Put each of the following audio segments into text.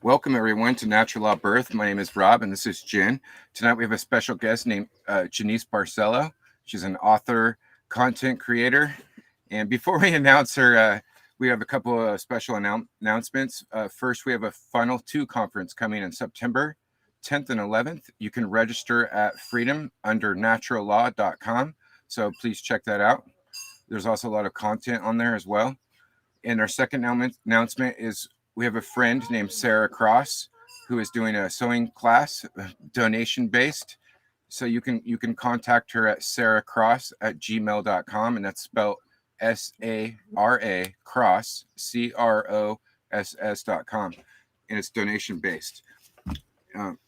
Welcome, everyone, to Natural Law Birth. My name is Rob, and this is Jen. Tonight, we have a special guest named Jeanice Barcelo. She's an author, content creator. And before we announce her, we have a couple of special announcements. First, we have a FUNL 2 conference coming in September 10th and 11th. You can register at freedom under naturallaw.com. So please check that out. There's also a lot of content on there as well. And our second announcement is we have a friend named Sarah Cross who is doing a sewing class, donation based. So you can contact her at sarahcross@gmail.com, and that's spelled SARA cross CROSS.com, and it's donation based.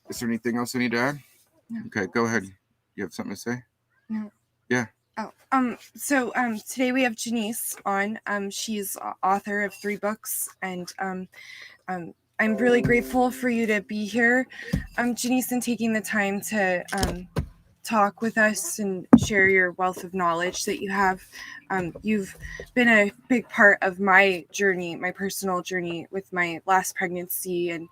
Is there anything else I need to add? No. Okay, go ahead. You have something to say? No. Yeah. So today we have Jeanice on. She's author of 3 books, and I'm really grateful for you to be here, Jeanice, and taking the time to talk with us and share your wealth of knowledge that you have. You've been a big part of my journey, my personal journey with my last pregnancy and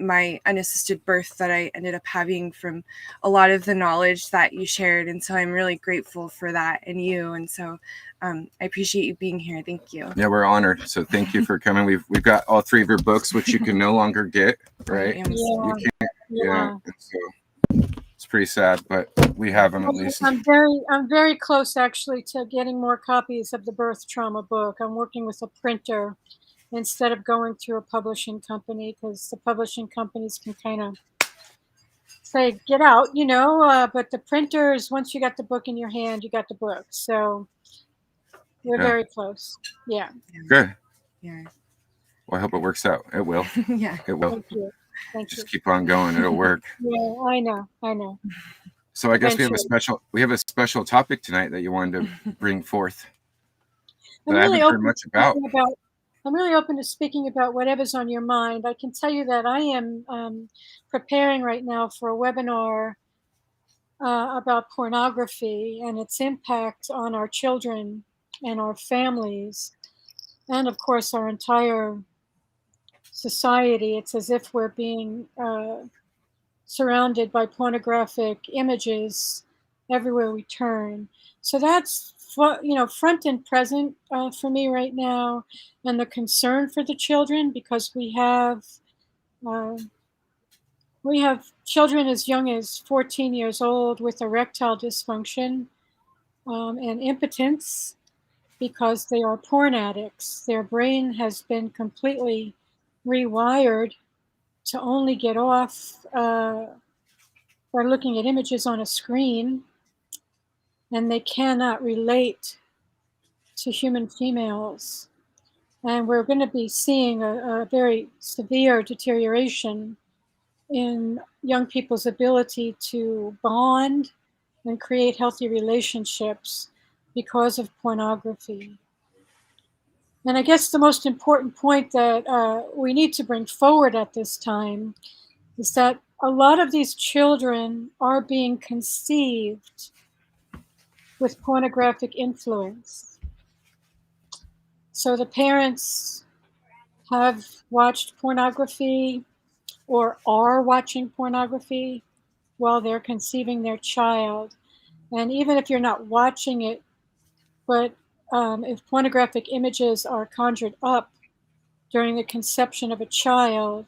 my unassisted birth that I ended up having from a lot of the knowledge that you shared. And so I'm really grateful for that and you. And so I appreciate you being here. Thank you. Yeah, we're honored. So thank you for coming. We've got all 3 of your books, which you can no longer get, right? Yeah. You can't. Yeah. So it's pretty sad, but we have them at least. I'm very close actually to getting more copies of the birth trauma book. I'm working with a printer instead of going through a publishing company, because the publishing companies can kind of say, get out, but the printers, once you got the book in your hand, you got the book. So we're very close. Yeah. Good. Yeah. Well, I hope it works out. It will. Yeah. It will. Thank you. Just keep on going. It'll work. Yeah, I know. So I guess we have a special topic tonight that you wanted to bring forth that I haven't heard much about. I'm really open to speaking about whatever's on your mind. I can tell you that I am preparing right now for a webinar about pornography and its impact on our children and our families, and of course our entire society. It's as if we're being surrounded by pornographic images everywhere we turn. So that's front and present for me right now, and the concern for the children, because we have children as young as 14 years old with erectile dysfunction and impotence because they are porn addicts. Their brain has been completely rewired to only get off by looking at images on a screen, and they cannot relate to human females. And we're going to be seeing a very severe deterioration in young people's ability to bond and create healthy relationships because of pornography. And I guess the most important point that we need to bring forward at this time is that a lot of these children are being conceived with pornographic influence. So the parents have watched pornography or are watching pornography while they're conceiving their child. And even if you're not watching it, but if pornographic images are conjured up during the conception of a child,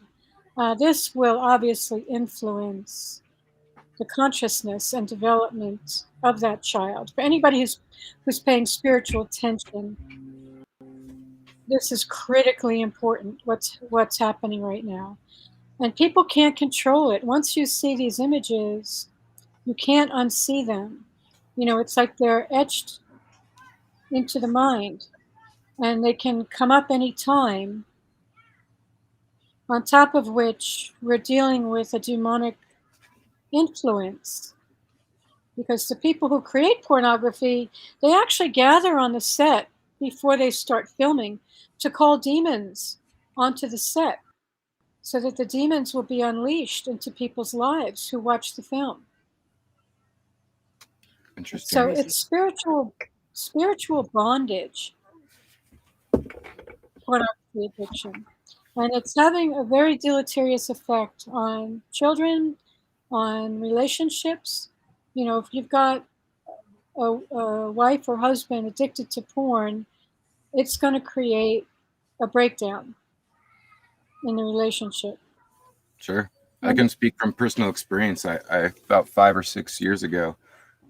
this will obviously influence the consciousness and development of that child. For anybody who's paying spiritual attention, this is critically important, what's happening right now. And people can't control it. Once you see these images, you can't unsee them. It's like they're etched into the mind, and they can come up any time. On top of which, we're dealing with a demonic influence, because the people who create pornography, they actually gather on the set before they start filming to call demons onto the set so that the demons will be unleashed into people's lives who watch the film. Interesting. So it's spiritual bondage, pornography addiction. And it's having a very deleterious effect on children, on relationships. You know, if you've got a wife or husband addicted to porn, it's going to create a breakdown in the relationship. Sure. I can speak from personal experience. I about 5 or 6 years ago,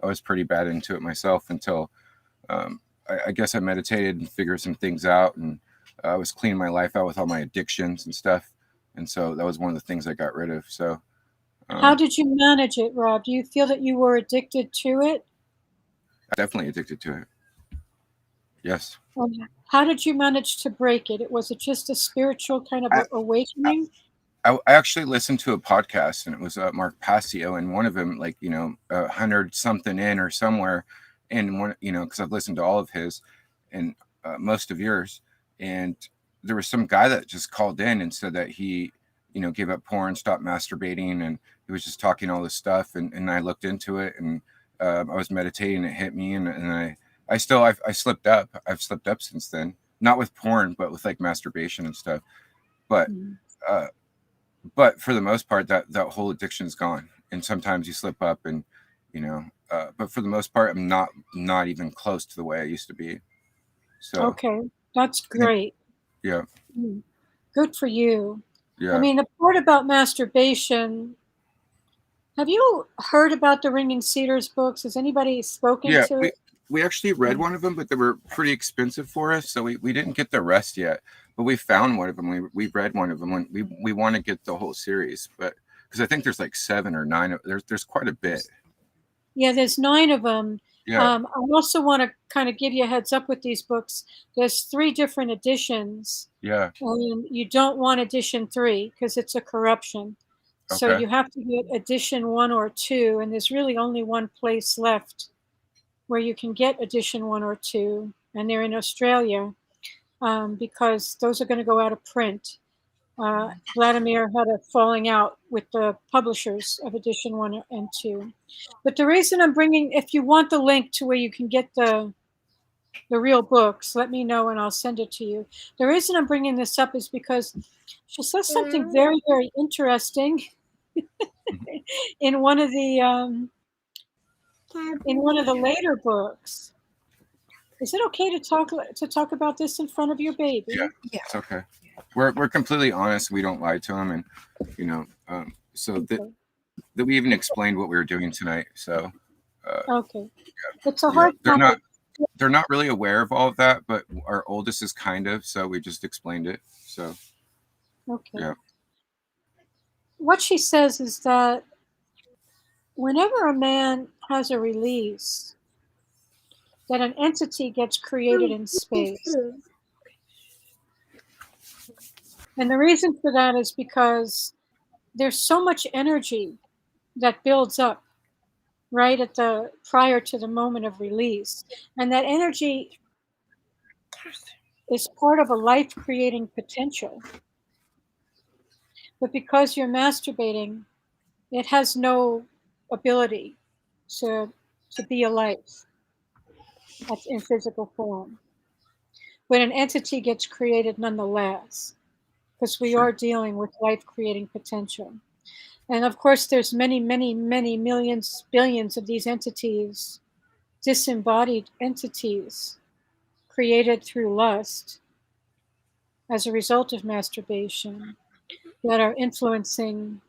I was pretty bad into it myself until I guess I meditated and figured some things out, and I was cleaning my life out with all my addictions and stuff. And so that was one of the things I got rid of. So How did you manage it, Rob? Do you feel that you were addicted to it? I'm definitely addicted to it. Yes. How did you manage to break it? Was it just a spiritual kind of awakening? I actually listened to a podcast, and it was Mark Passio, and one of them, like, 100 something in or somewhere, and one, because I've listened to all of his and most of yours, and there was some guy that just called in and said that he, gave up porn, stopped masturbating, and he was just talking all this stuff, and I looked into it, and I was meditating, it hit me, and I slipped up. I've slipped up since then, not with porn, but with like masturbation and stuff, but. But for the most part, that whole addiction is gone. And sometimes you slip up, and but for the most part, I'm not even close to the way I used to be. So okay, that's great. Yeah. Good for you. Yeah. I mean, the part about masturbation. Have you heard about the Ringing Cedars books? Has anybody spoken to it? We actually read one of them, but they were pretty expensive for us, so we didn't get the rest yet. But we found one of them. We read one of them. When we want to get the whole series, but because I think there's like 7 or 9. There's quite a bit. Yeah, there's 9 of them. Yeah. I also want to kind of give you a heads up with these books. There's 3 different editions. Yeah. And you don't want edition 3 because it's a corruption. So Okay. you have to get edition 1 or 2, and there's really only one place left where you can get edition 1 or 2, and they're in Australia, because those are going to go out of print. Vladimir had a falling out with the publishers of edition 1 and 2. But the reason I'm bringing, if you want the link to where you can get the real books, let me know and I'll send it to you. The reason I'm bringing this up is because she says something very, very interesting in one of the later books. Is it okay to talk about this in front of your baby? Yeah. It's okay. We're completely honest. We don't lie to him, and so that we even explained what we were doing tonight. So okay, it's a hard. They're not really aware of all of that, but our oldest is kind of. So we just explained it. So okay. Yeah. What she says is that whenever a man has a release, that an entity gets created in space. And the reason for that is because there's so much energy that builds up right at the prior to the moment of release. And that energy is part of a life creating potential. But because you're masturbating, it has no ability to be a life that's in physical form. But an entity gets created nonetheless, because we are dealing with life creating potential. And of course, there's many, many, many millions, billions of these entities, disembodied entities, created through lust as a result of masturbation, that are influencing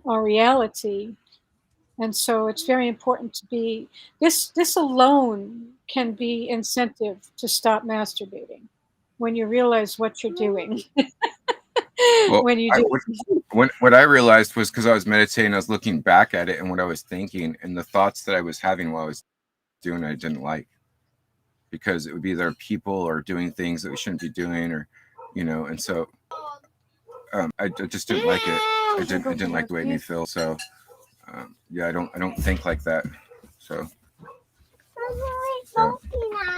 our reality. And so it's very important to be, this alone can be incentive to stop masturbating when you realize what you're doing. Well, when you do. What I realized was, because I was meditating, I was looking back at it and what I was thinking and the thoughts that I was having while I was doing it, I didn't like, because it would be there people or doing things that we shouldn't be doing, or and so I just didn't like it. I didn't like the way it made me feel. So yeah, I don't think like that. So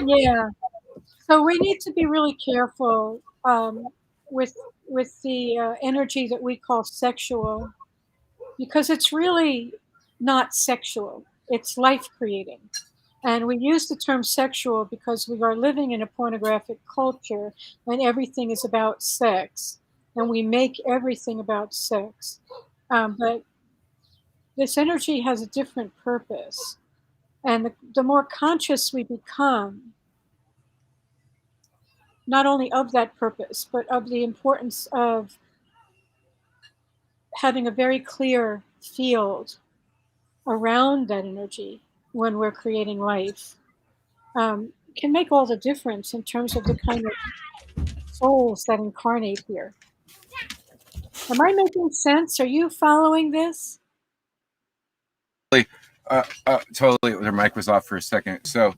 yeah. So we need to be really careful with the energy that we call sexual, because it's really not sexual. It's life creating. And we use the term sexual because we are living in a pornographic culture and everything is about sex. And we make everything about sex. But this energy has a different purpose. And the more conscious we become, not only of that purpose, but of the importance of having a very clear field around that energy when we're creating life, can make all the difference in terms of the kind of souls that incarnate here. Am I making sense? Are you following this? Totally. Their mic was off for a second. So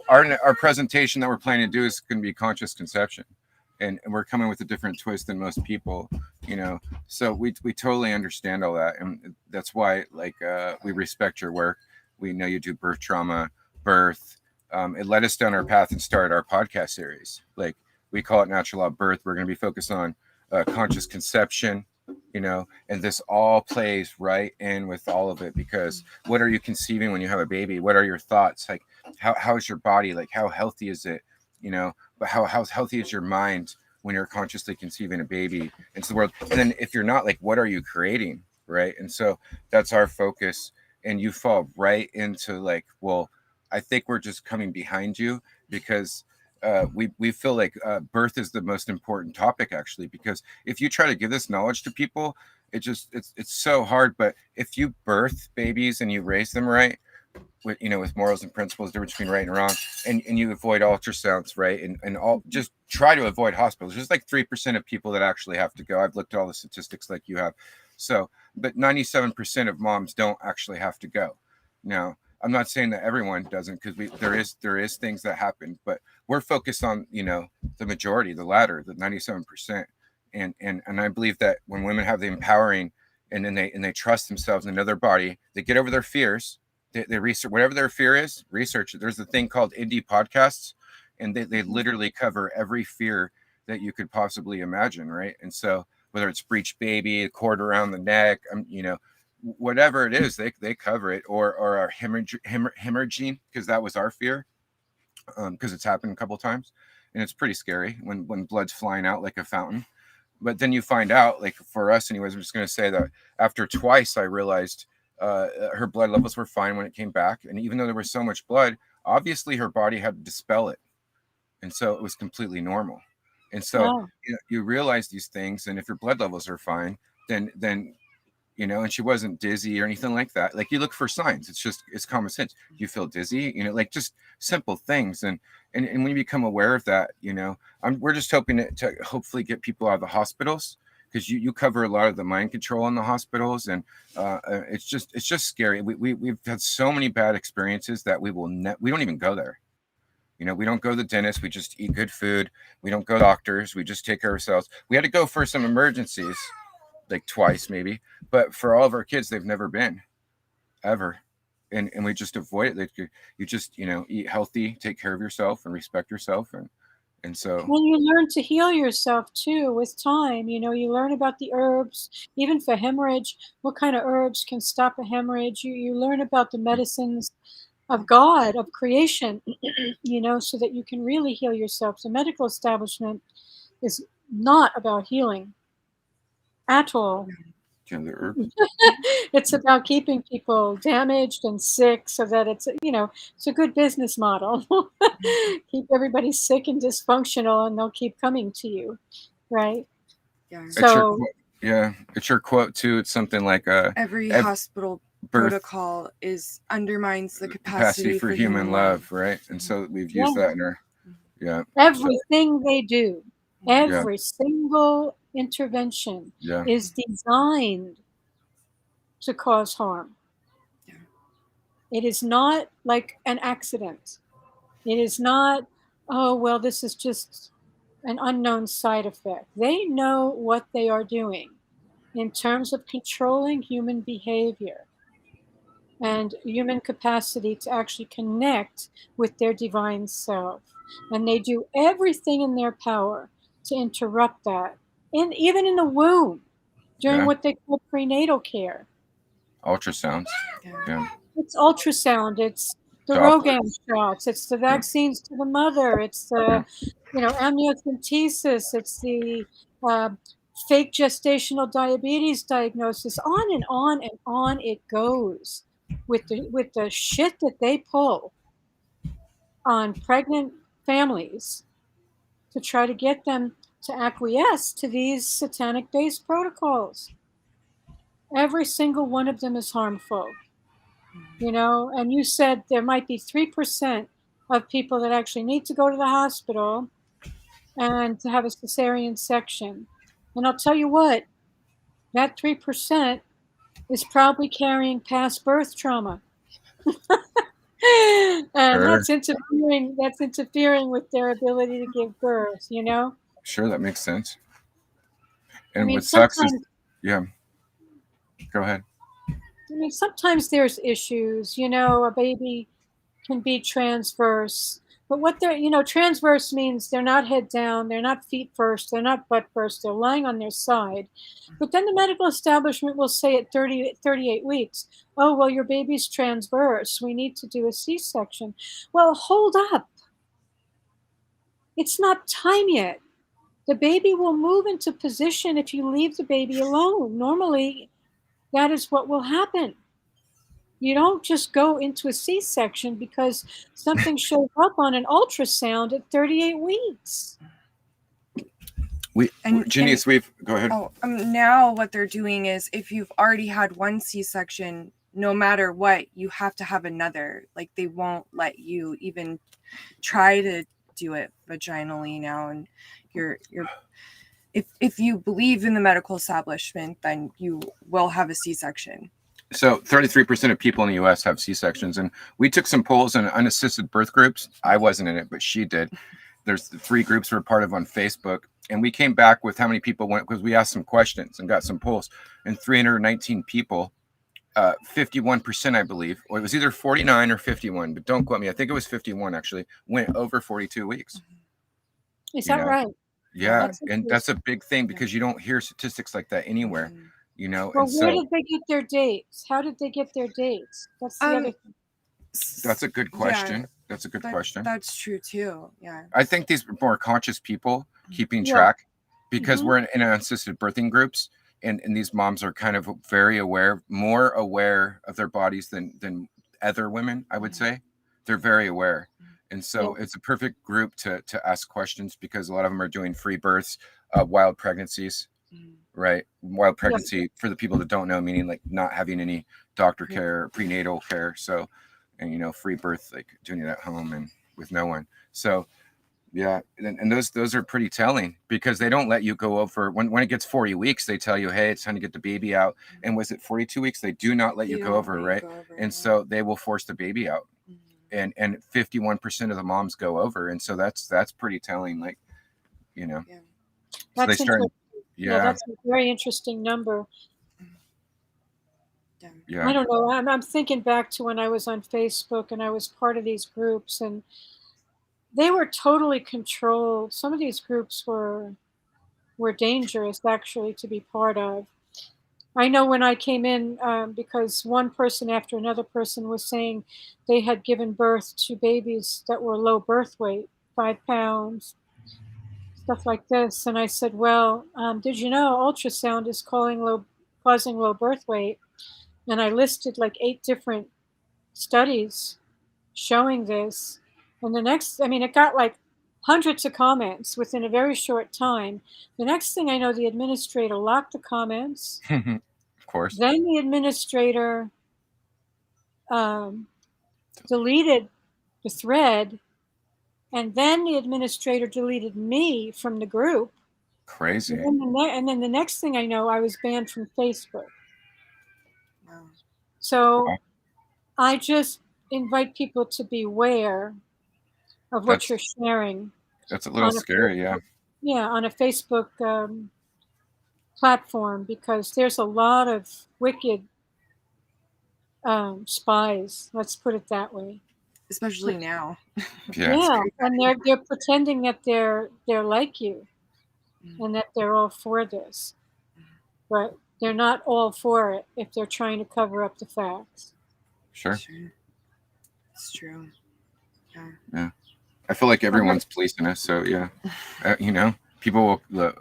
our presentation that we're planning to do is going to be conscious conception, and we're coming with a different twist than most people, you know. So we totally understand all that, and that's why we respect your work. We know you do birth trauma, birth. It led us down our path and started our podcast series. Like we call it Natural Law Birth. We're going to be focused on conscious conception, you know, and this all plays right in with all of it, because what are you conceiving when you have a baby? What are your thoughts? Like how's your body? Like how healthy is it? You know, but how healthy is your mind when you're consciously conceiving a baby into the world? And then if you're not, like, what are you creating? Right. And so that's our focus. And you fall right into like, well, I think we're just coming behind you because we feel like birth is the most important topic, actually, because if you try to give this knowledge to people, it's so hard. But if you birth babies and you raise them right, with, you know, with morals and principles, difference between right and wrong, and you avoid ultrasounds, right, and all, just try to avoid hospitals. There's like 3% of people that actually have to go. I've looked at all the statistics like you have. So, but 97% of moms don't actually have to go. Now, I'm not saying that everyone doesn't, because there is things that happen, but we're focused on, you know, the majority, the latter, the 97%. And I believe that when women have the empowering, and then they trust themselves and know their body, they get over their fears. They research whatever their fear is, research it. There's a thing called indie podcasts, and they literally cover every fear that you could possibly imagine, right? And so whether it's breech baby, a cord around the neck, you know, whatever it is, they cover it, or our hemorrhaging, because that was our fear, because it's happened a couple times, and it's pretty scary when blood's flying out like a fountain. But then you find out, like for us anyways, I'm just going to say that after twice I realized her blood levels were fine when it came back, and even though there was so much blood, obviously her body had to dispel it, and so it was completely normal. And so Wow. you realize these things, and if your blood levels are fine, then you know, and she wasn't dizzy or anything like that. Like, you look for signs. It's common sense. You feel dizzy, you know, like just simple things. And when you become aware of that, you know, we're just hoping to hopefully get people out of the hospitals, because you cover a lot of the mind control in the hospitals, and it's just scary. We've had so many bad experiences that we don't even go there. You know, we don't go to the dentist. We just eat good food. We don't go to doctors. We just take care of ourselves. We had to go for some emergencies, like twice maybe, but for all of our kids, they've never been, ever. And we just avoid it. Like, you just, you know, eat healthy, take care of yourself, and respect yourself. And so, Well, you learn to heal yourself too with time. You know, you learn about the herbs, even for hemorrhage, what kind of herbs can stop a hemorrhage. You learn about the medicines of God, of creation, you know, so that you can really heal yourself. The medical establishment is not about healing at all. you know, the herbs. It's about keeping people damaged and sick so that it's, you know, it's a good business model. Keep everybody sick and dysfunctional and they'll keep coming to you, right? Yeah. So It's your quote too. It's something like Every hospital protocol undermines the capacity for human love, right? And so we've used that in our everything they do, every single intervention is designed to cause harm. Yeah. It is not like an accident. It is not, oh, well, this is just an unknown side effect. They know what they are doing in terms of controlling human behavior and human capacity to actually connect with their divine self. And they do everything in their power to interrupt that, even in the womb, during what they call prenatal care. ultrasounds. Yeah. It's ultrasound. It's the Rogan shots. It's the vaccines to the mother. It's the, amniocentesis. It's the fake gestational diabetes diagnosis. On and on and on it goes with the shit that they pull on pregnant families to try to get them to acquiesce to these satanic-based protocols. Every single one of them is harmful. And you said there might be 3% of people that actually need to go to the hospital and to have a cesarean section. And I'll tell you what, that 3% is probably carrying past birth trauma. And that's interfering with their ability to give birth, Sure, that makes sense. And what sucks is, yeah, go ahead. Sometimes there's issues, a baby can be transverse, but what transverse means they're not head down, they're not feet first, they're not butt first, they're lying on their side. But then the medical establishment will say at 38 weeks, oh, well, your baby's transverse, we need to do a C-section. Well, hold up. It's not time yet. The baby will move into position if you leave the baby alone. Normally, that is what will happen. You don't just go into a C-section because something shows up on an ultrasound at 38 weeks. Jeanice, go ahead. Now what they're doing is if you've already had one C-section, no matter what, you have to have another. Like they won't let you even try to do it vaginally now. And if you believe in the medical establishment, then you will have a C-section. So 33% of people in the U.S. have C-sections, and we took some polls on unassisted birth groups. I wasn't in it, but she did. There's the 3 groups we're part of on Facebook, and we came back with how many people went, because we asked some questions and got some polls, and 319 people, 51%, I believe, or it was either 49 or 51, but don't quote me. I think it was 51 actually, went over 42 weeks. Is that right? Yeah, and that's a big thing because you don't hear statistics like that anywhere. Well, where did they get their dates? How did they get their dates? That's the other thing. That's a good question. Yeah, that's a good question. That's true too. Yeah. I think these more conscious people keeping track, because we're in unassisted birthing groups, and these moms are kind of very aware, more aware of their bodies than other women, I would say. They're very aware. And so it's a perfect group to ask questions, because a lot of them are doing free births, wild pregnancies. Right. Wild pregnancy, for the people that don't know, meaning like not having any doctor care, prenatal care. So, and free birth, like doing it at home and with no one. So yeah. And those are pretty telling, because they don't let you go over when it gets 40 weeks, they tell you, hey, it's time to get the baby out. And was it 42 weeks? They do not let you go over, right? And so they will force the baby out. And 51% of the moms go over. And so that's pretty telling, like, so they start. Yeah, that's a very interesting number. Yeah. I don't know. I'm thinking back to when I was on Facebook and I was part of these groups, and they were totally controlled. Some of these groups were dangerous, actually, to be part of. I know when I came in, because one person after another person was saying they had given birth to babies that were low birth weight, 5 pounds, stuff like this. And I said, well, did you know ultrasound is causing low birth weight? And I listed like 8 different studies showing this. And it got like hundreds of comments within a very short time. The next thing I know, the administrator locked the comments. Of course. Then the administrator deleted the thread. And then the administrator deleted me from the group. Crazy. And then the next thing I know, I was banned from Facebook. Wow. So I just invite people to be aware of what you're sharing. That's a little scary, yeah. Yeah, on a Facebook platform, because there's a lot of wicked spies. Let's put it that way. Especially now. Yeah, and they're pretending that they're like you, and that they're all for this, but they're not all for it if they're trying to cover up the facts. Sure. It's true. Yeah. Yeah. I feel like everyone's policing us. So yeah, you know, people will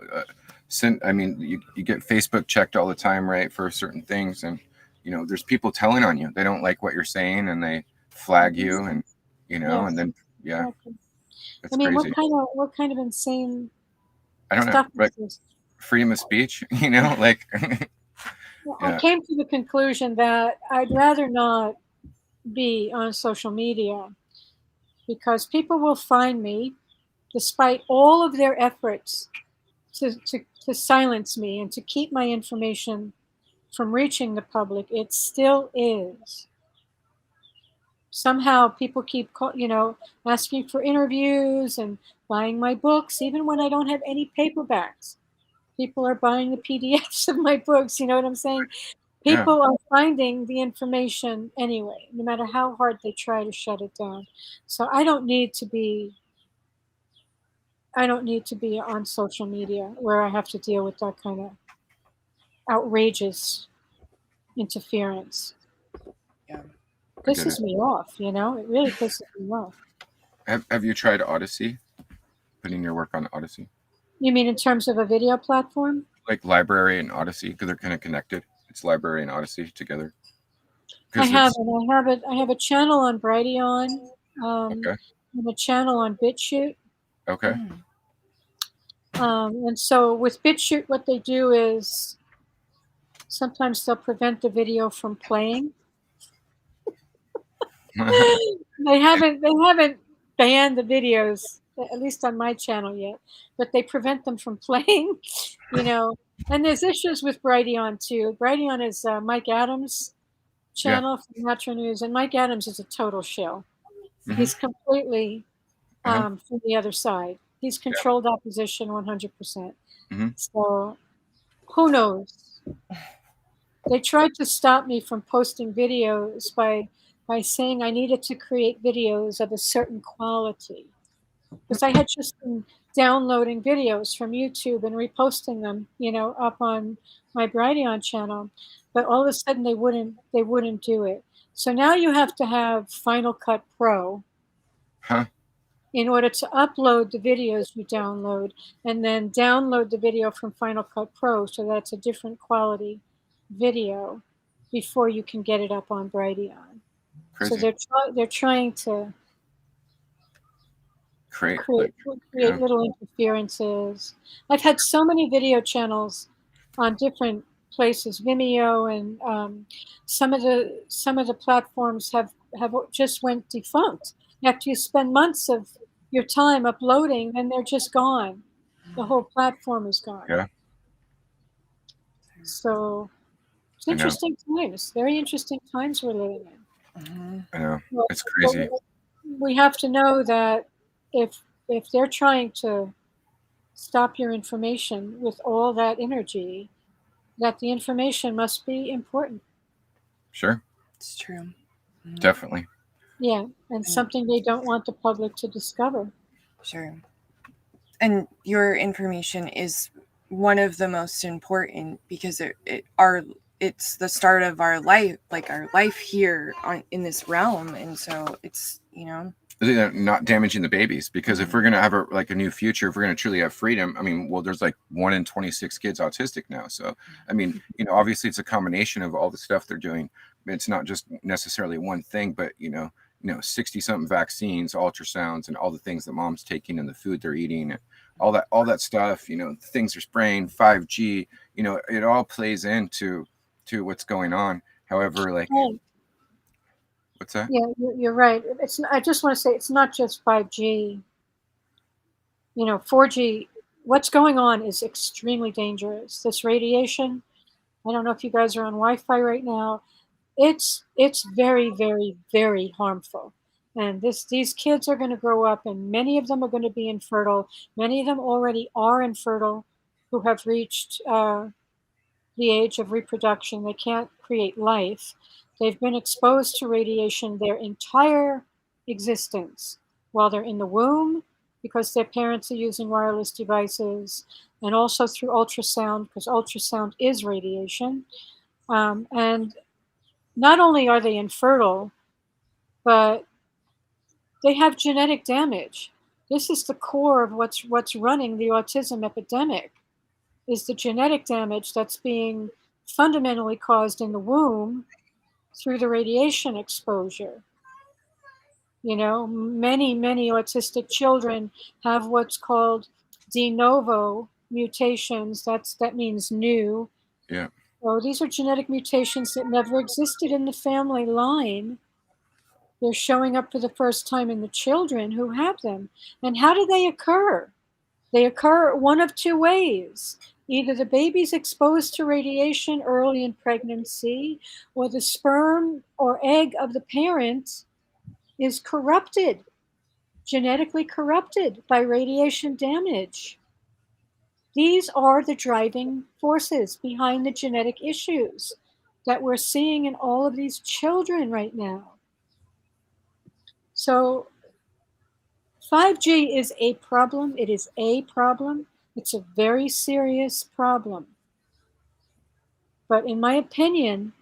send. I mean, you get Facebook checked all the time, right, for certain things, and you know, there's people telling on you. They don't like what you're saying, and they flag you, and you know, Yes, and then yeah, exactly. it's I mean, crazy. what kind of insane I don't know, stuff is like this? freedom of speech, you know, like Well, I yeah, came to the conclusion that I'd rather not be on social media because people will find me despite all of their efforts to silence me and to keep my information from reaching the public. It still is. Somehow people keep, asking for interviews and buying my books, even when I don't have any paperbacks. People are buying the PDFs of my books. You know what I'm saying? yeah, People are finding the information anyway, no matter how hard they try to shut it down. So I don't need to be on social media where I have to deal with that kind of outrageous interference. Yeah. I get Pisses it. me off, you know? It really pisses me off. Have you tried Odyssey? Putting your work on Odyssey, You mean in terms of a video platform? like Library and Odyssey, because they're kind of connected. It's Library and Odyssey together. I Because it's haven't. I have a channel on Brighteon, okay. and a channel on BitChute. Okay. Mm. And so with BitChute, what they do is sometimes they'll prevent the video from playing. They haven't banned the videos, at least on my channel yet, but they prevent them from playing, you know. And there's issues with Brighteon too. Brighteon is Mike Adams' Yeah. channel from Metro News, and Mike Adams is a total shill. Hmm. He's completely Uh-huh. from the other side. He's controlled opposition 100%. Hmm. So who knows? They tried to stop me from posting videos by saying I needed to create videos of a certain quality because I had just been downloading videos from YouTube and reposting them, up on my Brighteon channel. But all of a sudden they wouldn't do it. So now you have to have Final Cut Pro Huh. in order to upload the videos you download and then download the video from Final Cut Pro so that's a different quality video before you can get it up on Brighteon. So Crazy. they're trying to Create create like create yeah. little interferences. I've had so many video channels on different places, Vimeo, and some of the platforms have just went defunct. After you spend months of your time uploading, then they're just gone. The whole platform is gone. Yeah. So it's I know. interesting times, very interesting times we're living in. Mm-hmm. I know. But, It's but crazy. we have to know that if they're trying to stop your information with all that energy, that the information must be important. Sure. It's true. Mhm. Definitely. Yeah, and something they don't want the public to discover. Sure. And your information is one of the most important because it's the start of our life, like our life here in this realm, and so it's Not damaging the babies, because if we're gonna have a new future, if we're gonna truly have freedom, I mean, well, there's like 1 in 26 kids autistic now. So I mean, obviously it's a combination of all the stuff they're doing. It's not just necessarily one thing, but 60 something vaccines, ultrasounds, and all the things that mom's taking and the food they're eating, and all that stuff, the things they're spraying, 5G, it all plays into what's going on. However, like, Right. what's that? Yeah, you're right. I just want to say it's not just 5G. 4G. What's going on is extremely dangerous. This radiation. I don't know if you guys are on Wi-Fi right now. It's very, very, very harmful. And these kids are going to grow up, and many of them are going to be infertile. Many of them already are infertile, who have reached the age of reproduction. They can't create life. They've been exposed to radiation their entire existence while they're in the womb because their parents are using wireless devices, and also through ultrasound because ultrasound is radiation. And not only are they infertile, but they have genetic damage. This is the core of what's running the autism epidemic, is the genetic damage that's being fundamentally caused in the womb through the radiation exposure. You know, many autistic children have what's called de novo mutations. That means new. Yeah. So these are genetic mutations that never existed in the family line. They're showing up for the first time in the children who have them. And how do they occur? They occur one of two ways. Either the baby's exposed to radiation early in pregnancy, or the sperm or egg of the parent is corrupted, genetically corrupted by radiation damage. These are the driving forces behind the genetic issues that we're seeing in all of these children right now. So 5G is a problem. It is a problem. It's a very serious problem. But in my opinion,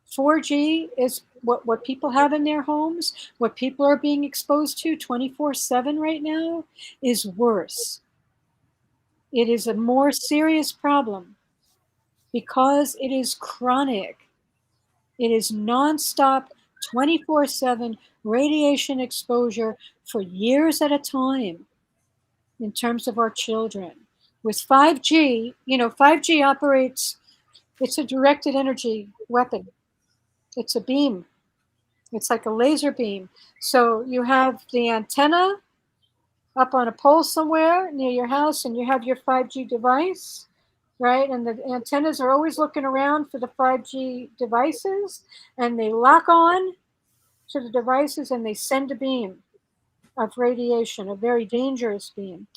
4G is what people have in their homes, what people are being exposed to 24/7 right now, is worse. It is a more serious problem because it is chronic. It is nonstop, 24/7 radiation exposure for years at a time in terms of our children. With 5G, 5G operates, it's a directed energy weapon. It's a beam. It's like a laser beam. So you have the antenna up on a pole somewhere near your house, and you have your 5G device, right? And the antennas are always looking around for the 5G devices, and they lock on to the devices and they send a beam of radiation, a very dangerous beam.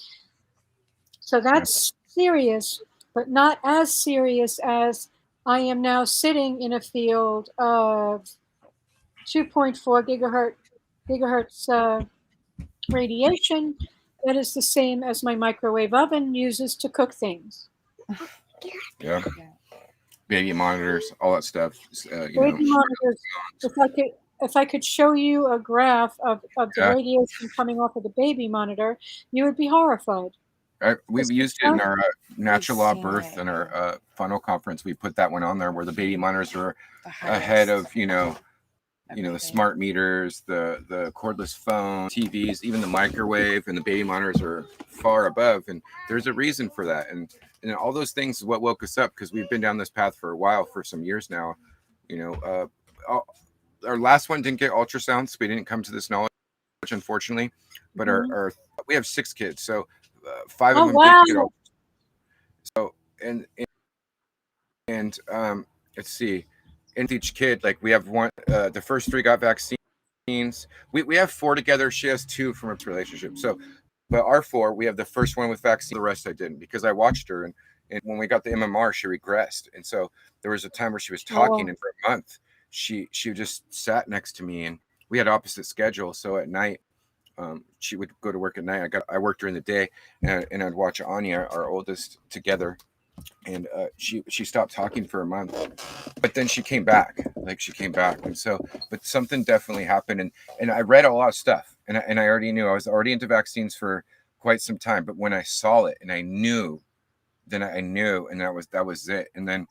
So that's serious, but not as serious as I am now sitting in a field of 2.4 gigahertz radiation that is the same as my microwave oven uses to cook things. Yeah. Baby monitors, all that stuff. Baby monitors. If I could show you a graph of the radiation coming off of the baby monitor, you would be horrified. We've used it in our natural law birth and our FUNL conference. We put that one on there where the baby monitors are ahead of the smart meters, the cordless phone, TVs, even the microwave, and the baby monitors are far above. And there's a reason for that. And all those things is what woke us up, because we've been down this path for a while, for some years now. Our last one didn't get ultrasounds. So we didn't come to this knowledge, unfortunately. But our we have 6 kids, so 5 of them didn't get ultrasounds. So and let's see. And each kid, like, we have one, the first 3 got vaccines. We have 4 together. She has 2 from a relationship. So, but our 4, we have the first one with vaccine. The rest I didn't, because I watched her, and when we got the MMR, she regressed. And so there was a time where she was talking, and for a month, she just sat next to me, and we had opposite schedules. So at night, she would go to work at night. I worked during the day, and I'd watch Anya, our oldest, together. And she stopped talking for a month, but then she came back. And so, but something definitely happened, and I read a lot of stuff, and I already knew. I was already into vaccines for quite some time, but when I saw it and I knew, then I knew, and that was it. And then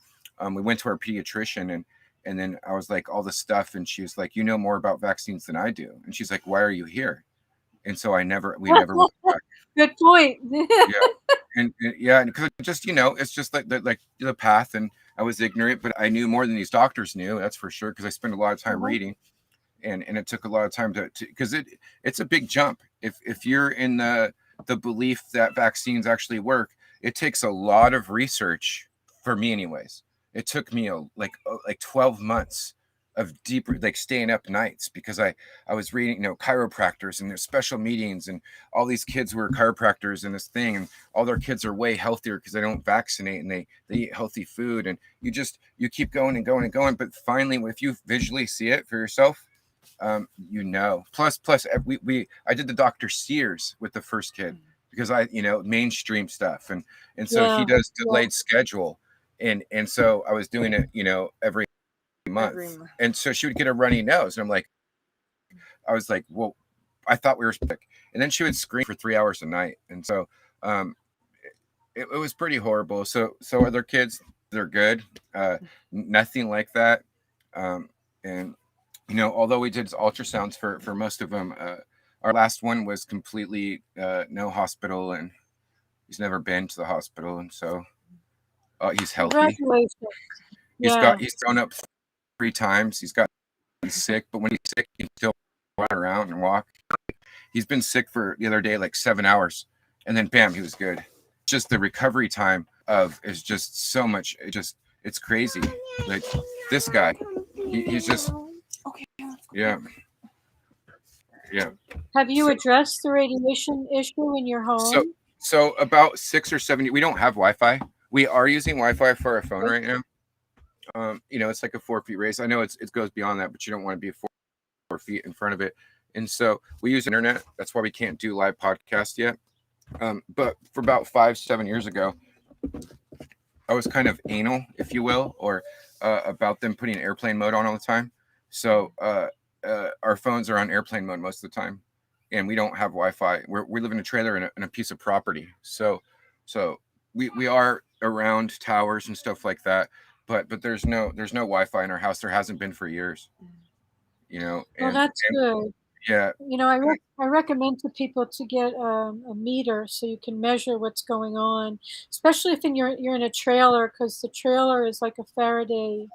we went to our pediatrician, and then I was like, all this stuff, and she was like, you know more about vaccines than I do. And she's like, why are you here? And so we never went back. Good point. And because just, it's just like the path, and I was ignorant, but I knew more than these doctors knew. That's for sure, because I spent a lot of time reading, and it took a lot of time to because it's a big jump. If you're in the belief that vaccines actually work, it takes a lot of research, for me anyways. It took me like 12 months of deeper, like, staying up nights, because I was reading, chiropractors, and there's special meetings, and all these kids who are chiropractors in this thing, and all their kids are way healthier because they don't vaccinate, and they eat healthy food, and you keep going and going and going. But finally, if you visually see it for yourself, plus I did the Dr. Sears with the first kid, because mainstream stuff, and so he does delayed schedule, and so I was doing it, every month. And so she would get a runny nose, and I was like, well, I thought we were sick. And then she would scream for 3 hours a night. And so it was pretty horrible. So other kids, they're good. Nothing like that. And although we did ultrasounds for most of them, our last one was completely no hospital, and he's never been to the hospital, and so he's healthy. Congratulations. He's thrown up 3 times. He's sick, but when he's sick, he can still run around and walk. He's been sick for the other day like 7 hours, and then bam, he was good. Just the recovery time is just so much. It's crazy. Like this guy, he's just Okay. yeah. Have you addressed the radiation issue in your home? So about 6 or 7. We don't have Wi-Fi. We are using Wi-Fi for our phone right now. It's like a 4 feet race. I know it goes beyond that, but you don't want to be 4 feet in front of it. And so we use internet. That's why we can't do live podcasts yet. But for about 5-7 years ago, I was kind of anal, if you will, or about them putting airplane mode on all the time. So our phones are on airplane mode most of the time, and we don't have Wi-Fi. We live in a trailer in a piece of property. So we are around towers and stuff like that, but there's no Wi-Fi in our house. There hasn't been for years. Well, that's good. Yeah. I recommend to people to get a meter so you can measure what's going on, especially if you're in a trailer, because the trailer is like a Faraday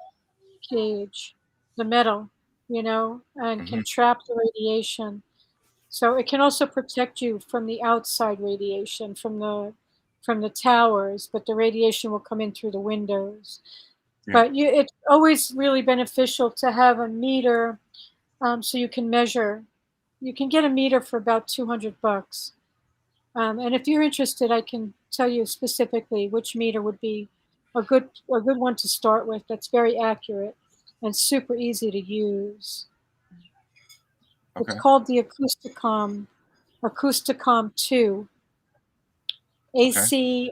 cage, the metal, and can trap the radiation. So it can also protect you from the outside radiation from the towers, but the radiation will come in through the windows. Yeah. But it's always really beneficial to have a meter, so you can measure. You can get a meter for about $200. And if you're interested, I can tell you specifically which meter would be a good one to start with. That's very accurate and super easy to use. Okay. It's called the Acousticom 2. ACOUSTICOM,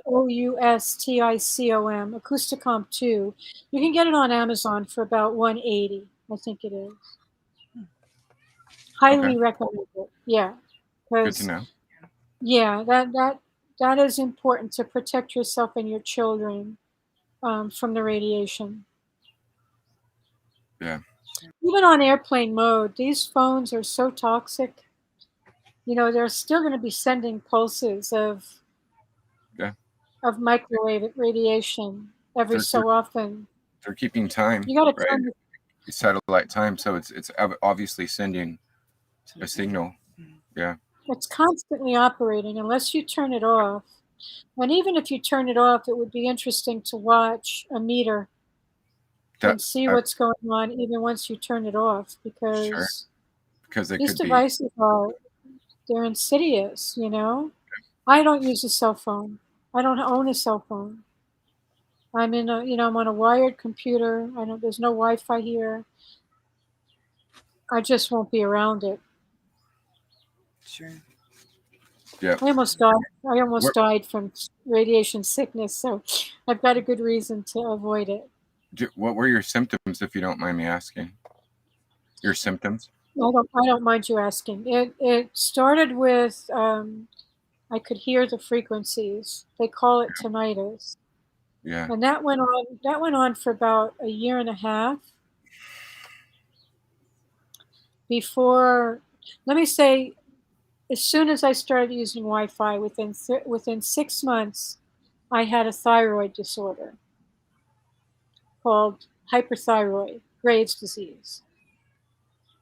Acousticom 2. You can get it on Amazon for about $180, I think it is. Highly recommend it. Yeah. Good to know. Yeah, that is important to protect yourself and your children from the radiation. Yeah. Even on airplane mode, these phones are so toxic. They're still going to be sending pulses of microwave radiation every so often. They're keeping time. You got to right? turn satellite time, so it's obviously sending a signal. Yeah. It's constantly operating unless you turn it off. And even if you turn it off, it would be interesting to watch a meter and see what's going on even once you turn it off, because these devices they're insidious, I don't use a cell phone. I don't own a cell phone. I'm I'm on a wired computer. There's no Wi-Fi here. I just won't be around it. Sure. Yeah. I almost died from radiation sickness, so I've got a good reason to avoid it. What were your symptoms, if you don't mind me asking? Your symptoms? I don't mind you asking. It started with I could hear the frequencies. They call it tinnitus. Yeah. And that went on for about a year and a half before, let me say, as soon as I started using Wi-Fi, within 6 months, I had a thyroid disorder called hyperthyroid, Graves' disease,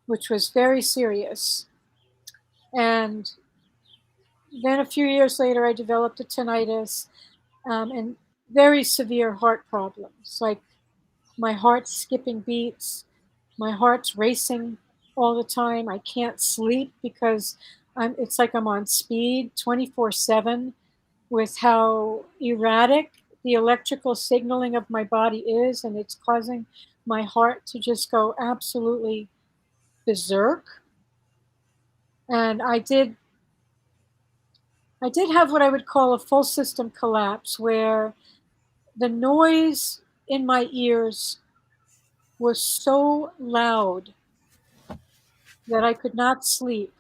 which was very serious. And then a few years later, I developed a tinnitus and very severe heart problems, like my heart's skipping beats, my heart's racing all the time. I can't sleep because it's like I'm on speed 24/7 with how erratic the electrical signaling of my body is, and it's causing my heart to just go absolutely berserk. And I did have what I would call a full system collapse, where the noise in my ears was so loud that I could not sleep.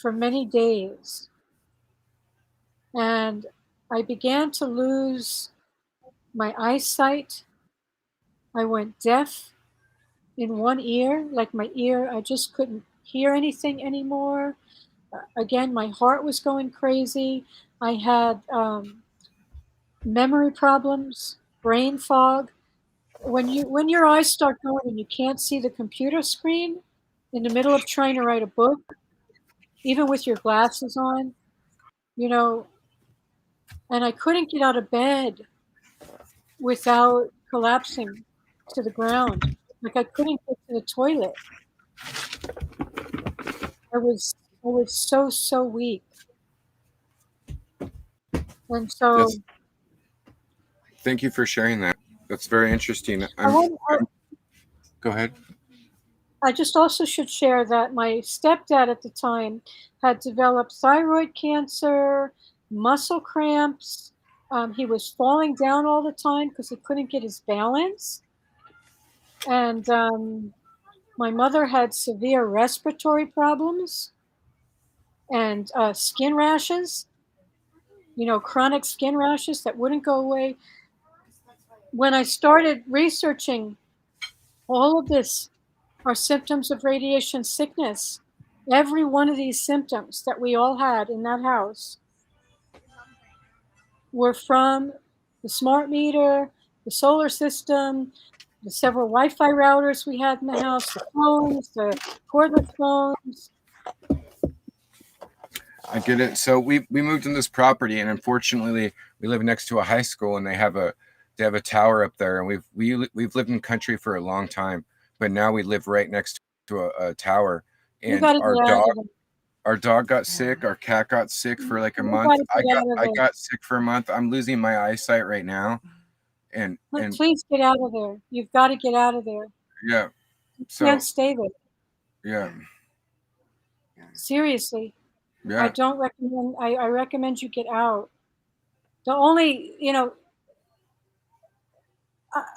for many days. And I began to lose my eyesight. I went deaf in one ear, like my ear, I just couldn't hear anything anymore. Again, my heart was going crazy. I had memory problems, brain fog. When your eyes start going and you can't see the computer screen in the middle of trying to write a book, even with your glasses on, you know, and I couldn't get out of bed without collapsing to the ground. Like I couldn't get to the toilet. I was so weak. And so Thank you for sharing that. That's very interesting. Go ahead. I just also should share that my stepdad at the time had developed thyroid cancer, muscle cramps. He was falling down all the time because he couldn't get his balance. And my mother had severe respiratory problems and skin rashes, chronic skin rashes that wouldn't go away. When I started researching all of this are symptoms of radiation sickness. Every one of these symptoms that we all had in that house were from the smart meter, the solar system, the several Wi-Fi routers we had in the house, the phones, the cordless phones. I get it. So we moved in this property, and unfortunately, we live next to a high school, and they have a tower up there, and we've lived in country for a long time, but now we live right next to a tower, and our dog got sick, our cat got sick for like a month. I got sick for a month. I'm losing my eyesight right now, and please get out of there. You've got to get out of there. Yeah. You can't stay there. Yeah. Seriously. Yeah. I don't recommend. I recommend you get out. The only,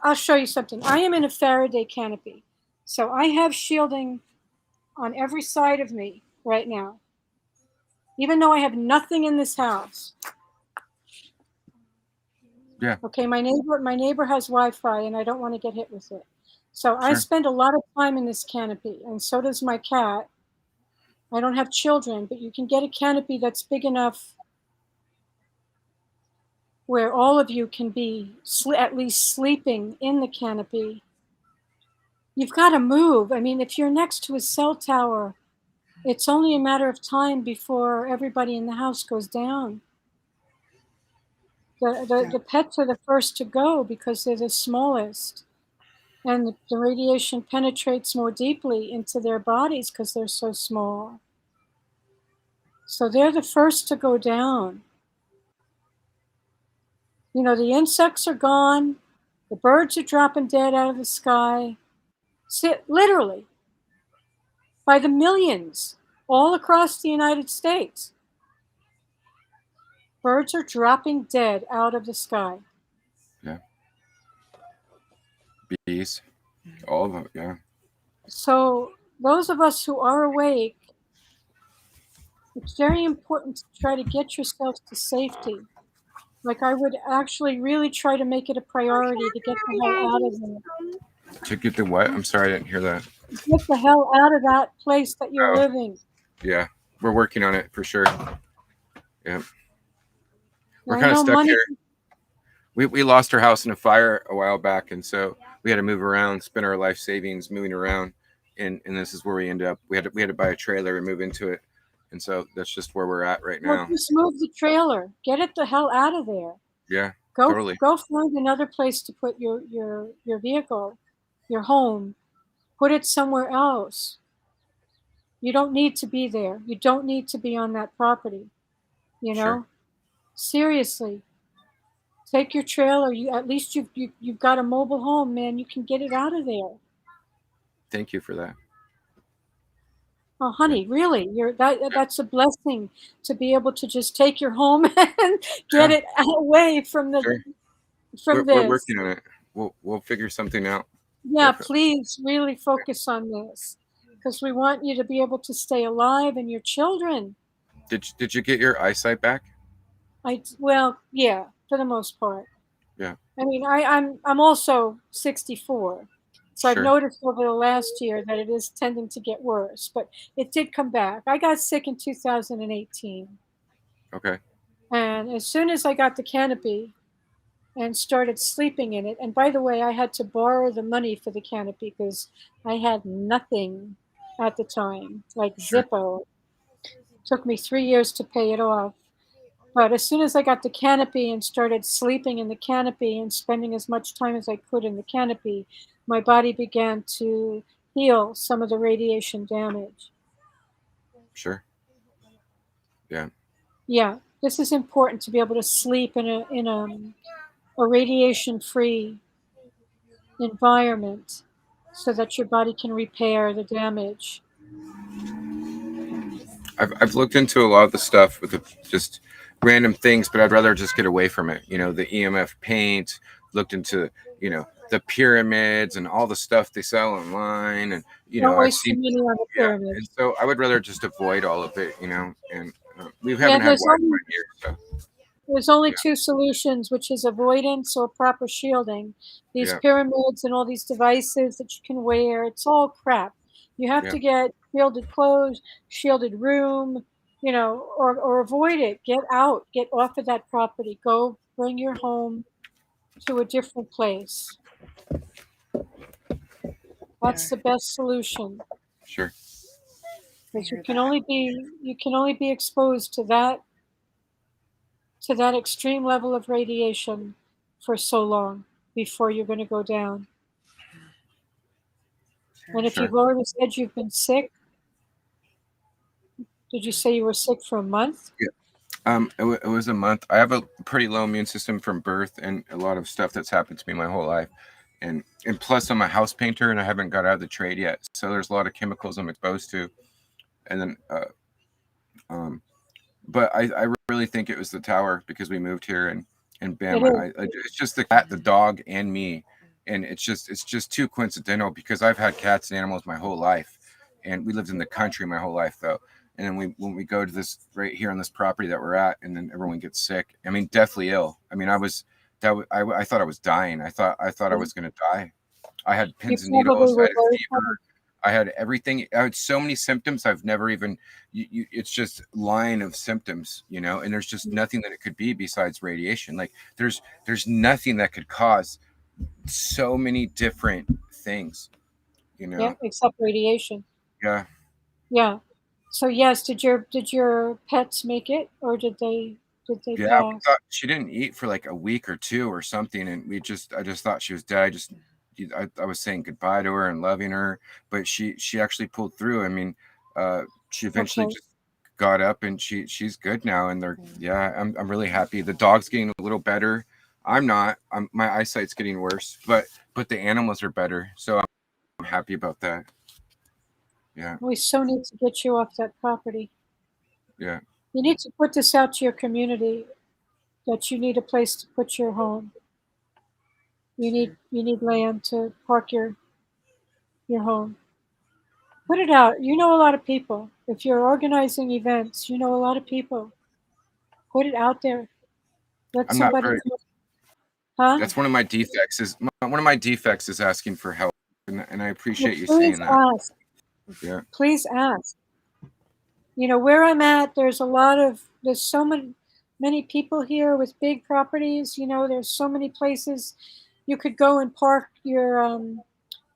I'll show you something. I am in a Faraday canopy, so I have shielding on every side of me right now, even though I have nothing in this house. Yeah. Okay, my neighbor has Wi-Fi, and I don't want to get hit with it. So I spend a lot of time in this canopy, and so does my cat. I don't have children, but you can get a canopy that's big enough where all of you can be at least sleeping in the canopy. You've got to move. I mean, if you're next to a cell tower, it's only a matter of time before everybody in the house goes down. The pets are the first to go because they're the smallest. And the radiation penetrates more deeply into their bodies because they're so small. So they're the first to go down. The insects are gone. The birds are dropping dead out of the sky. Literally, by the millions, all across the United States. Birds are dropping dead out of the sky. Yeah. Bees. All of them, yeah. So those of us who are awake, it's very important to try to get yourselves to safety. Like I would actually really try to make it a priority to get the hell out of there. To get the what? I'm sorry, I didn't hear that. Get the hell out of that place that you're living. Yeah, we're working on it for sure. Yeah. We're kind of stuck here. We lost our house in a fire a while back, and so we had to move around, spend our life savings moving around, and this is where we ended up. We had to buy a trailer and move into it, and so that's just where we're at right now. Well, just move the trailer. Get it the hell out of there. Yeah, totally. Go find another place to put your vehicle, your home. Put it somewhere else. You don't need to be there. You don't need to be on that property. Sure. Seriously. Take your trailer. At least you've got a mobile home, man. You can get it out of there. Thank you for that. Oh, honey, really? That's a blessing to be able to just take your home and get it away from the this. We're working on it. We'll figure something out. Yeah, please really focus on this. because we want you to be able to stay alive and your children. Did you get your eyesight back? Well, yeah, for the most part. Yeah. I mean, I'm also 64, so I've Sure. noticed over the last year that it is tending to get worse, but it did come back. I got sick in 2018, Okay. and as soon as I got the canopy and started sleeping in it, and by the way, I had to borrow the money for the canopy because I had nothing at the time, like Sure. Zippo. Took me 3 years to pay it off. But as soon as I got the canopy and started sleeping in the canopy and spending as much time as I could in the canopy, my body began to heal some of the radiation damage. Sure. Yeah. Yeah, this is important to be able to sleep in a radiation-free environment so that your body can repair the damage. I've looked into a lot of the stuff with just random things, but I'd rather just get away from it. The EMF paint, looked into, the pyramids and all the stuff they sell online. And, Don't I've waste seen, your money on the yeah. pyramid. And so I would rather just avoid all of it, and we Yeah, haven't had there's Wi-Fi only here. So, There's only yeah. two solutions, which is avoidance or proper shielding. These Yeah. pyramids and all these devices that you can wear, it's all crap. You have Yeah. to get shielded clothes, shielded room, or avoid it. Get out, get off of that property. Go bring your home to a different place. That's the best solution. Sure. Because you can only be exposed to that extreme level of radiation for so long before you're going to go down. And if Sure. you've already said you've been sick, did you say you were sick for a month? Yeah. It was a month. I have a pretty low immune system from birth, and a lot of stuff that's happened to me my whole life. And plus, I'm a house painter, and I haven't got out of the trade yet. So there's a lot of chemicals I'm exposed to. And then, but I really think it was the tower because we moved here, and bam, it's just the cat, the dog, and me, and it's just too coincidental because I've had cats and animals my whole life, and we lived in the country my whole life though. And then when we go to this right here on this property that we're at, and then everyone gets sick. I mean, deathly ill. I mean, I thought I was dying. I thought I was gonna die. I had pins and needles. I had a fever. I had everything. I had so many symptoms. I've never even. It's just line of symptoms, and there's just nothing that it could be besides radiation. Like there's nothing that could cause so many different things, Yeah, except radiation. Yeah. Yeah. So yes, did your pets make it, or did they Yeah, we pass? thought she didn't eat for like a week or two or something, and I just thought she was dead. I was saying goodbye to her and loving her, but she actually pulled through. I mean, she eventually Okay. just got up, and she's good now, and I'm really happy. The dog's getting a little better. I'm not. My eyesight's getting worse, but the animals are better, so I'm happy about that. Yeah. We so need to get you off that property. Yeah. You need to put this out to your community that you need a place to put your home. You need land to park your home. Put it out. You know a lot of people. If you're organizing events, you know a lot of people. Put it out there. Let I'm not somebody very. Huh? That's one of my defects. One of my defects is asking for help, and I appreciate you Please saying that. ask. Yeah. Please ask. Where I'm at, there's so many people here with big properties. There's so many places you could go and park your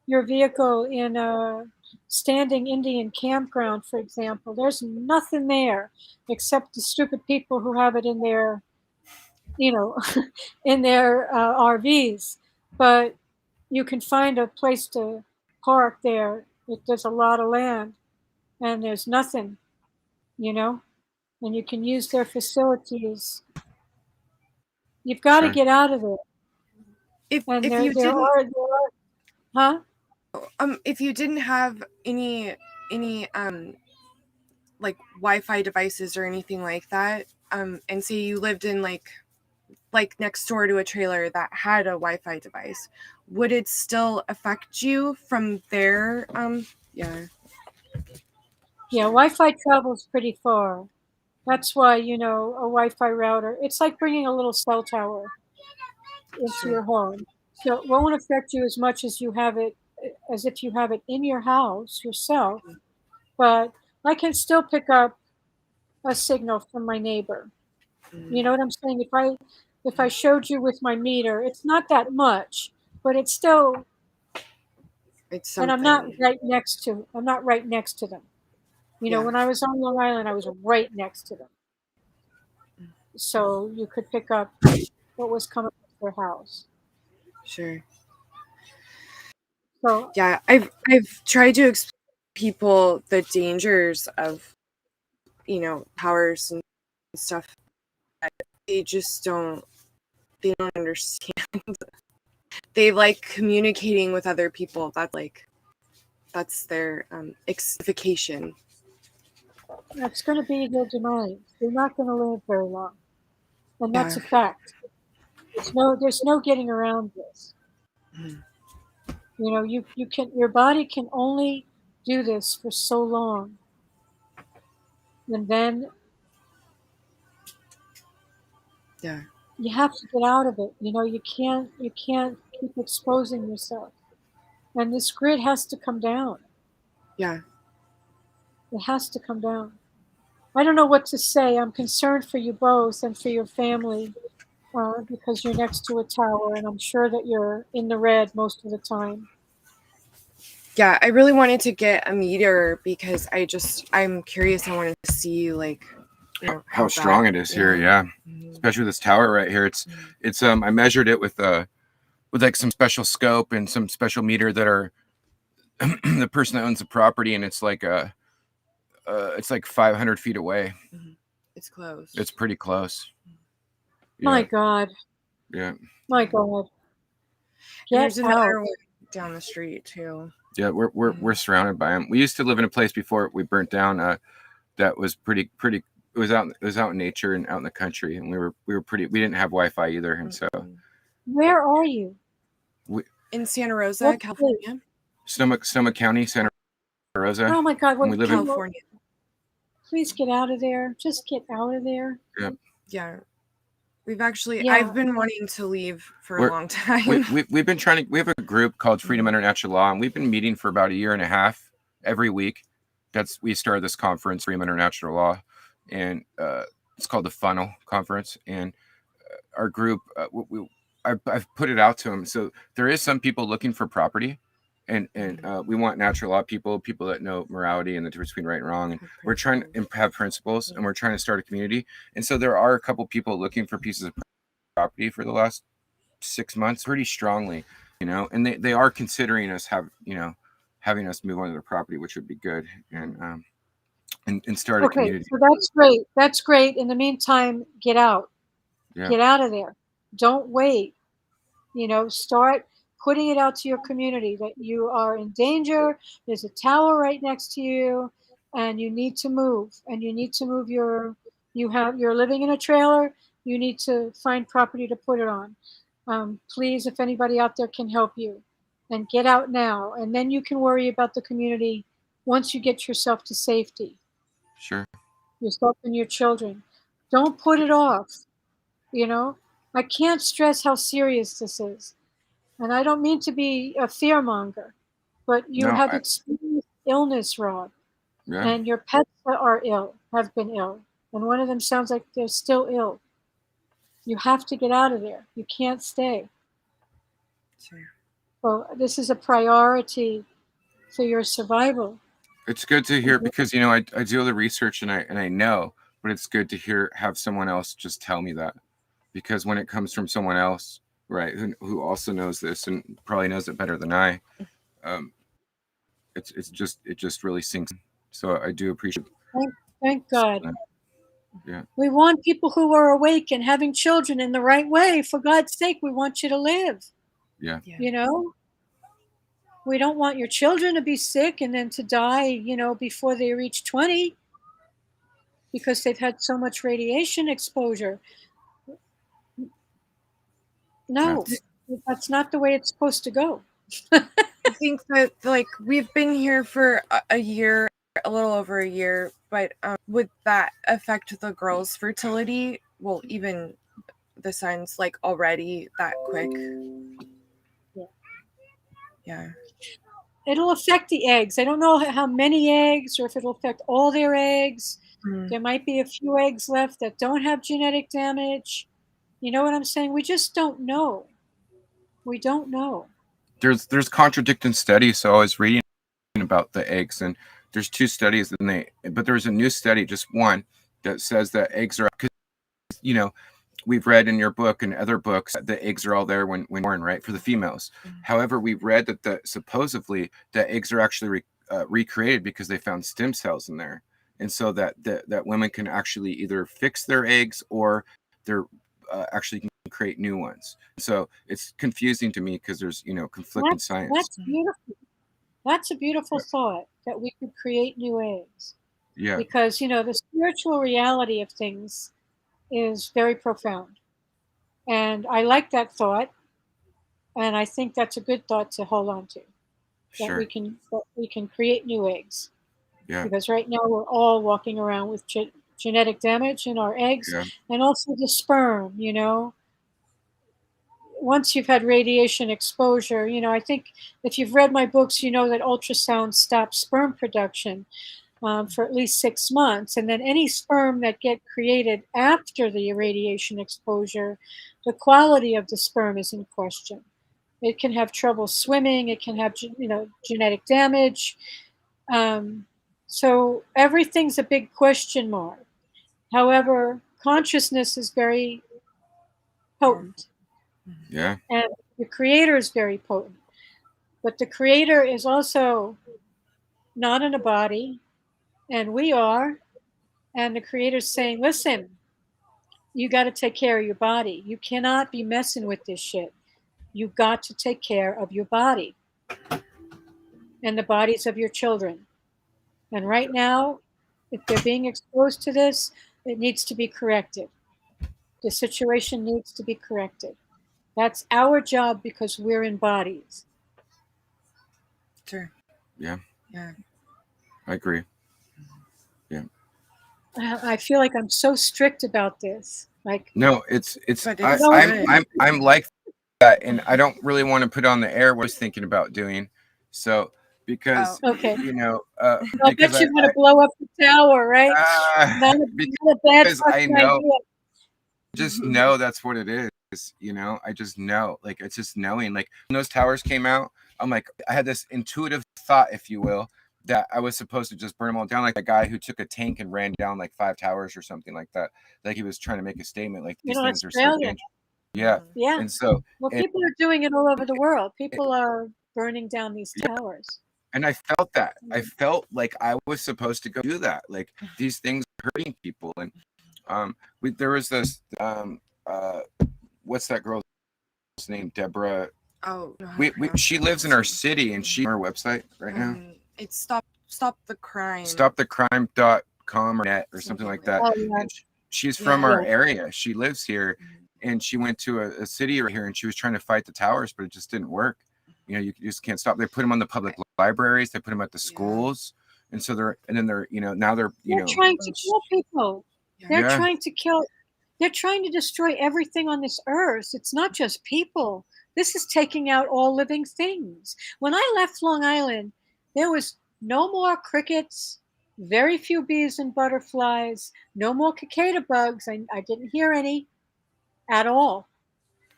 vehicle in a standing Indian campground, for example. There's nothing there except the stupid people who have it in their, in their RVs. But you can find a place to park there. There's a lot of land, and there's nothing, and you can use their facilities. You've got to Sure. get out of there. If And you there didn't, are, huh? if you didn't have any like Wi-Fi devices or anything like that, and say you lived in like next door to a trailer that had a Wi-Fi device, would it still affect you from there? Yeah. Yeah, Wi-Fi travels pretty far. That's why, a Wi-Fi router, it's like bringing a little cell tower into your home. So it won't affect you as much as as if you have it in your house yourself, but I can still pick up a signal from my neighbor. You know what I'm saying? If I showed you with my meter, it's not that much, but it's still, It's and something. I'm not right next to them. When I was on Long Island, I was right next to them. So you could pick up what was coming from their house. Sure. So Yeah, I've tried to explain to people the dangers of powers and stuff. They just don't. They don't understand. They like communicating with other people. That's their vacation. that's going to be their demise. They're not going to live very long, and that's Yeah. a fact. There's no getting around this. Mhm. Your body can only do this for so long, and then Yeah. you have to get out of it. You can't keep exposing yourself, and this grid has to come down. Yeah. It has to come down. I don't know what to say. I'm concerned for you both and for your family because you're next to a tower, and I'm sure that you're in the red most of the time. Yeah, I really wanted to get a meter because I'm curious. I wanted to see How strong it is here, yeah. Mhm. Especially this tower right here. It's I measured it with like some special scope and some special meter that are the person that owns the property, and it's like it's like 500 feet away. It's close. It's pretty close. My Yeah, God. yeah, My God. And Get there's out. another one down the street too. yeah. We're surrounded by them. We used to live in a place before we burnt down. That was pretty. It was out in nature and out in the country, and we were pretty. We didn't have Wi-Fi either, and so Where are you? In Santa Rosa, What California. Sonoma County, Santa Rosa. Oh my God! And we live in California. Please get out of there. Just get out of there. Yeah. Yeah. We've actually, Yeah. I've been wanting to leave for a long time. We've been trying to, we have a group called Freedom Under Natural Law, and we've been meeting for about a year and a half every week. We started this conference, Freedom Under Natural Law, and it's called the FUNL conference. And our group, I've put it out to them. So there is some people looking for property, and we want natural law people that know morality and the difference between right and wrong. And we're trying to have principles, and we're trying to start a community. And so there are a couple people looking for pieces of property for the last 6 months pretty strongly, and they are considering us having us move onto their property, which would be good, and start a community. So that's great. In the meantime, get out. Yeah. Get out of there. Don't wait. Start putting it out to your community that you are in danger. There's a tower right next to you, and you need to move. And you need to move you're living in a trailer. You need to find property to put it on. Please, if anybody out there can help you, and get out now. And then you can worry about the community once you get yourself to safety. Sure. Yourself and your children. Don't put it off. I can't stress how serious this is. And I don't mean to be a fearmonger, but you have experienced illness, Rob. Yeah. And your pets have been ill. And one of them sounds like they're still ill. You have to get out of there. You can't stay. Sure. So this is a priority for your survival. It's good to hear because I do all the research and I know, but it's good to have someone else just tell me that, because when it comes from someone else, right, who also knows this and probably knows it better than I, it just really sinks. So I do appreciate. Thank God. Yeah. We want people who are awake and having children in the right way. For God's sake, we want you to live. Yeah. We don't want your children to be sick and then to die, before they reach 20 because they've had so much radiation exposure. No, that's not the way it's supposed to go. I think that we've been here for a year a little over a year, but would that affect the girl's fertility? Well, even the son's like already that quick. Yeah. It'll affect the eggs. I don't know how many eggs or if it'll affect all their eggs. There might be a few eggs left that don't have genetic damage. You know what I'm saying? We just don't know. We don't know. There's contradicting studies. So I was reading about the eggs, and there's 2 studies, but there's a new study, just one, that says that eggs are, because we've read in your book and other books the eggs are all there when born, right, for the females. However, we've read that supposedly the eggs are actually recreated because they found stem cells in there, and so that women can actually either fix their eggs or they're actually can create new ones. So it's confusing to me because there's conflicting science. That's beautiful. That's a beautiful thought, that we could create new eggs. Yeah. Because the spiritual reality of things is very profound, and I like that thought, and I think that's a good thought to hold on to. That Sure. we can create new eggs. Yeah. Because right now we're all walking around with genetic damage in our eggs, and also the sperm. Once you've had radiation exposure, I think if you've read my books, you know that ultrasound stops sperm production for at least 6 months. And then any sperm that get created after the radiation exposure, the quality of the sperm is in question. It can have trouble swimming. It can have, genetic damage. So everything's a big question mark. However, consciousness is very potent. Yeah. And the creator is very potent. But the creator is also not in a body, and we are. And the creator's saying, listen, you got to take care of your body. You cannot be messing with this shit. You got to take care of your body and the bodies of your children. And right now, if they're being exposed to this, it needs to be corrected. The situation needs to be corrected. That's our job because we're in bodies. Sure. Yeah. Yeah. I agree. Yeah. I feel like I'm so strict about this. Like, no, it's But I'm like that, and I don't really want to put on the air what I was thinking about doing. So because okay. I'll bet you're gonna blow up the tower, right? Not a bad because I know, idea. just know that's what it is. I just know, like, it's just knowing. Like when those towers came out, I'm like, I had this intuitive thought, if you will, that I was supposed to just burn them all down, like a guy who took a tank and ran down like 5 towers or something like that. Like he was trying to make a statement, like these things are so dangerous. Yeah. And so, people are doing it all over the world. People are burning down these towers. And I felt that. I felt like I was supposed to go do that. Like these things are hurting people. And there was this what's that girl's name? Deborah. Oh, she lives in our city, and she on our website right now. It's stop the crime. Stopthecrime.com or net or something like that. Oh, yeah. She's from our area. She lives here, and she went to a city right here, and she was trying to fight the towers, but it just didn't work. You just can't stop. They put them on the public libraries. They put them at the schools, and so they're now they're trying to kill people. They're trying to kill. They're trying to destroy everything on this earth. It's not just people. This is taking out all living things. When I left Long Island, there was no more crickets, very few bees and butterflies, no more cicada bugs. I didn't hear any at all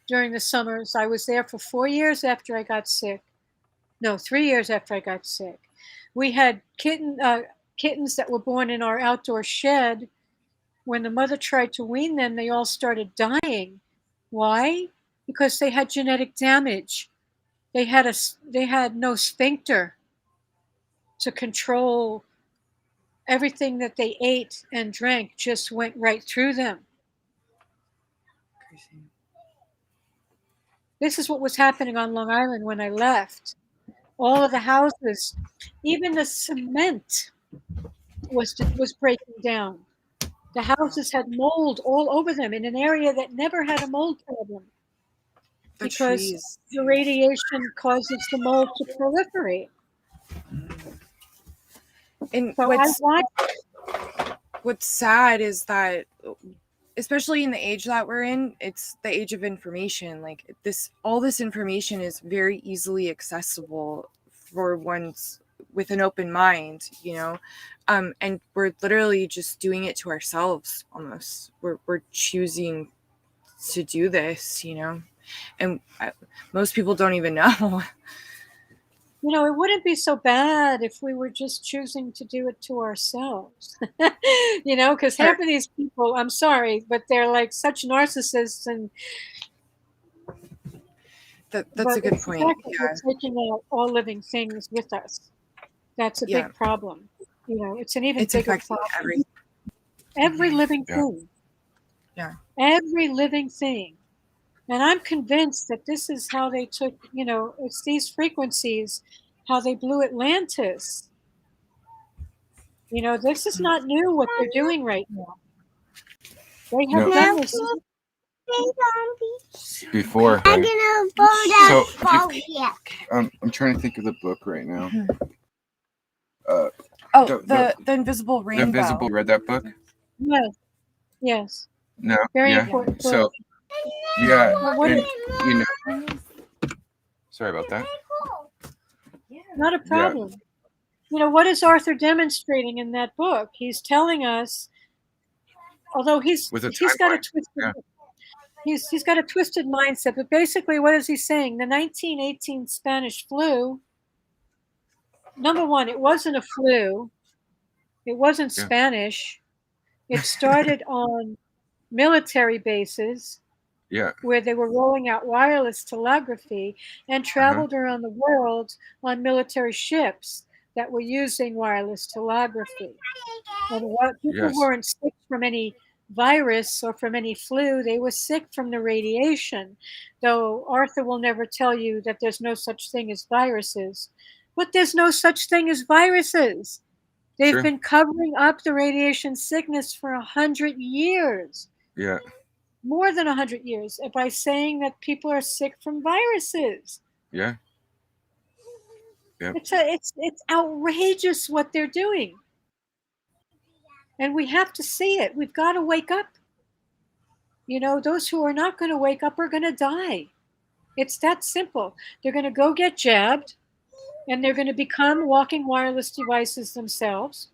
during the summers. I was there for 4 years after I got sick. No, 3 years after I got sick. We had kittens that were born in our outdoor shed. When the mother tried to wean them, they all started dying. Why? Because they had genetic damage. They had no sphincter to control everything that they ate and drank. Just went right through them. This is what was happening on Long Island when I left. All of the houses, even the cement was breaking down. The houses had mold all over them in an area that never had a mold problem. Because the radiation causes the mold to proliferate. And So I want. what's sad is that, especially in the age that we're in, it's the age of information. Like all this information is very easily accessible for one's with an open mind, and we're literally just doing it to ourselves almost. We're choosing to do this, and most people don't even know. It wouldn't be so bad if we were just choosing to do it to ourselves, because half of these people, I'm sorry, but they're like such narcissists. And that's a good point. We're taking out all living things with us. That's a big problem. It's an even bigger problem. Every living thing. Yeah. Every living thing. And I'm convinced that this is how they took, it's these frequencies, how they blew Atlantis. This is not new what they're doing right now. They have done this before. I'm gonna blow that I'm trying to think of the book right now. The Invisible Rainbow. The Invisible. You read that book? Yes. Yes. No. Very important. So, sorry about that. Not a problem. What is Arthur demonstrating in that book? He's telling us, although he's got a twisted, he's got a twisted mindset, but basically, what is he saying? The 1918 Spanish flu. Number one, it wasn't a flu. It wasn't Spanish. It started on military bases. Yeah. Where they were rolling out wireless telegraphy and traveled around the world on military ships that were using wireless telegraphy. And what people weren't sick from any virus or from any flu, they were sick from the radiation. Though Arthur will never tell you that there's no such thing as viruses. But there's no such thing as viruses. They've been covering up the radiation sickness for 100 years. Yeah. More than 100 years, by saying that people are sick from viruses. Yeah. It's outrageous what they're doing. And we have to see it. We've got to wake up. Those who are not going to wake up are going to die. It's that simple. They're going to go get jabbed, and they're going to become walking wireless devices themselves.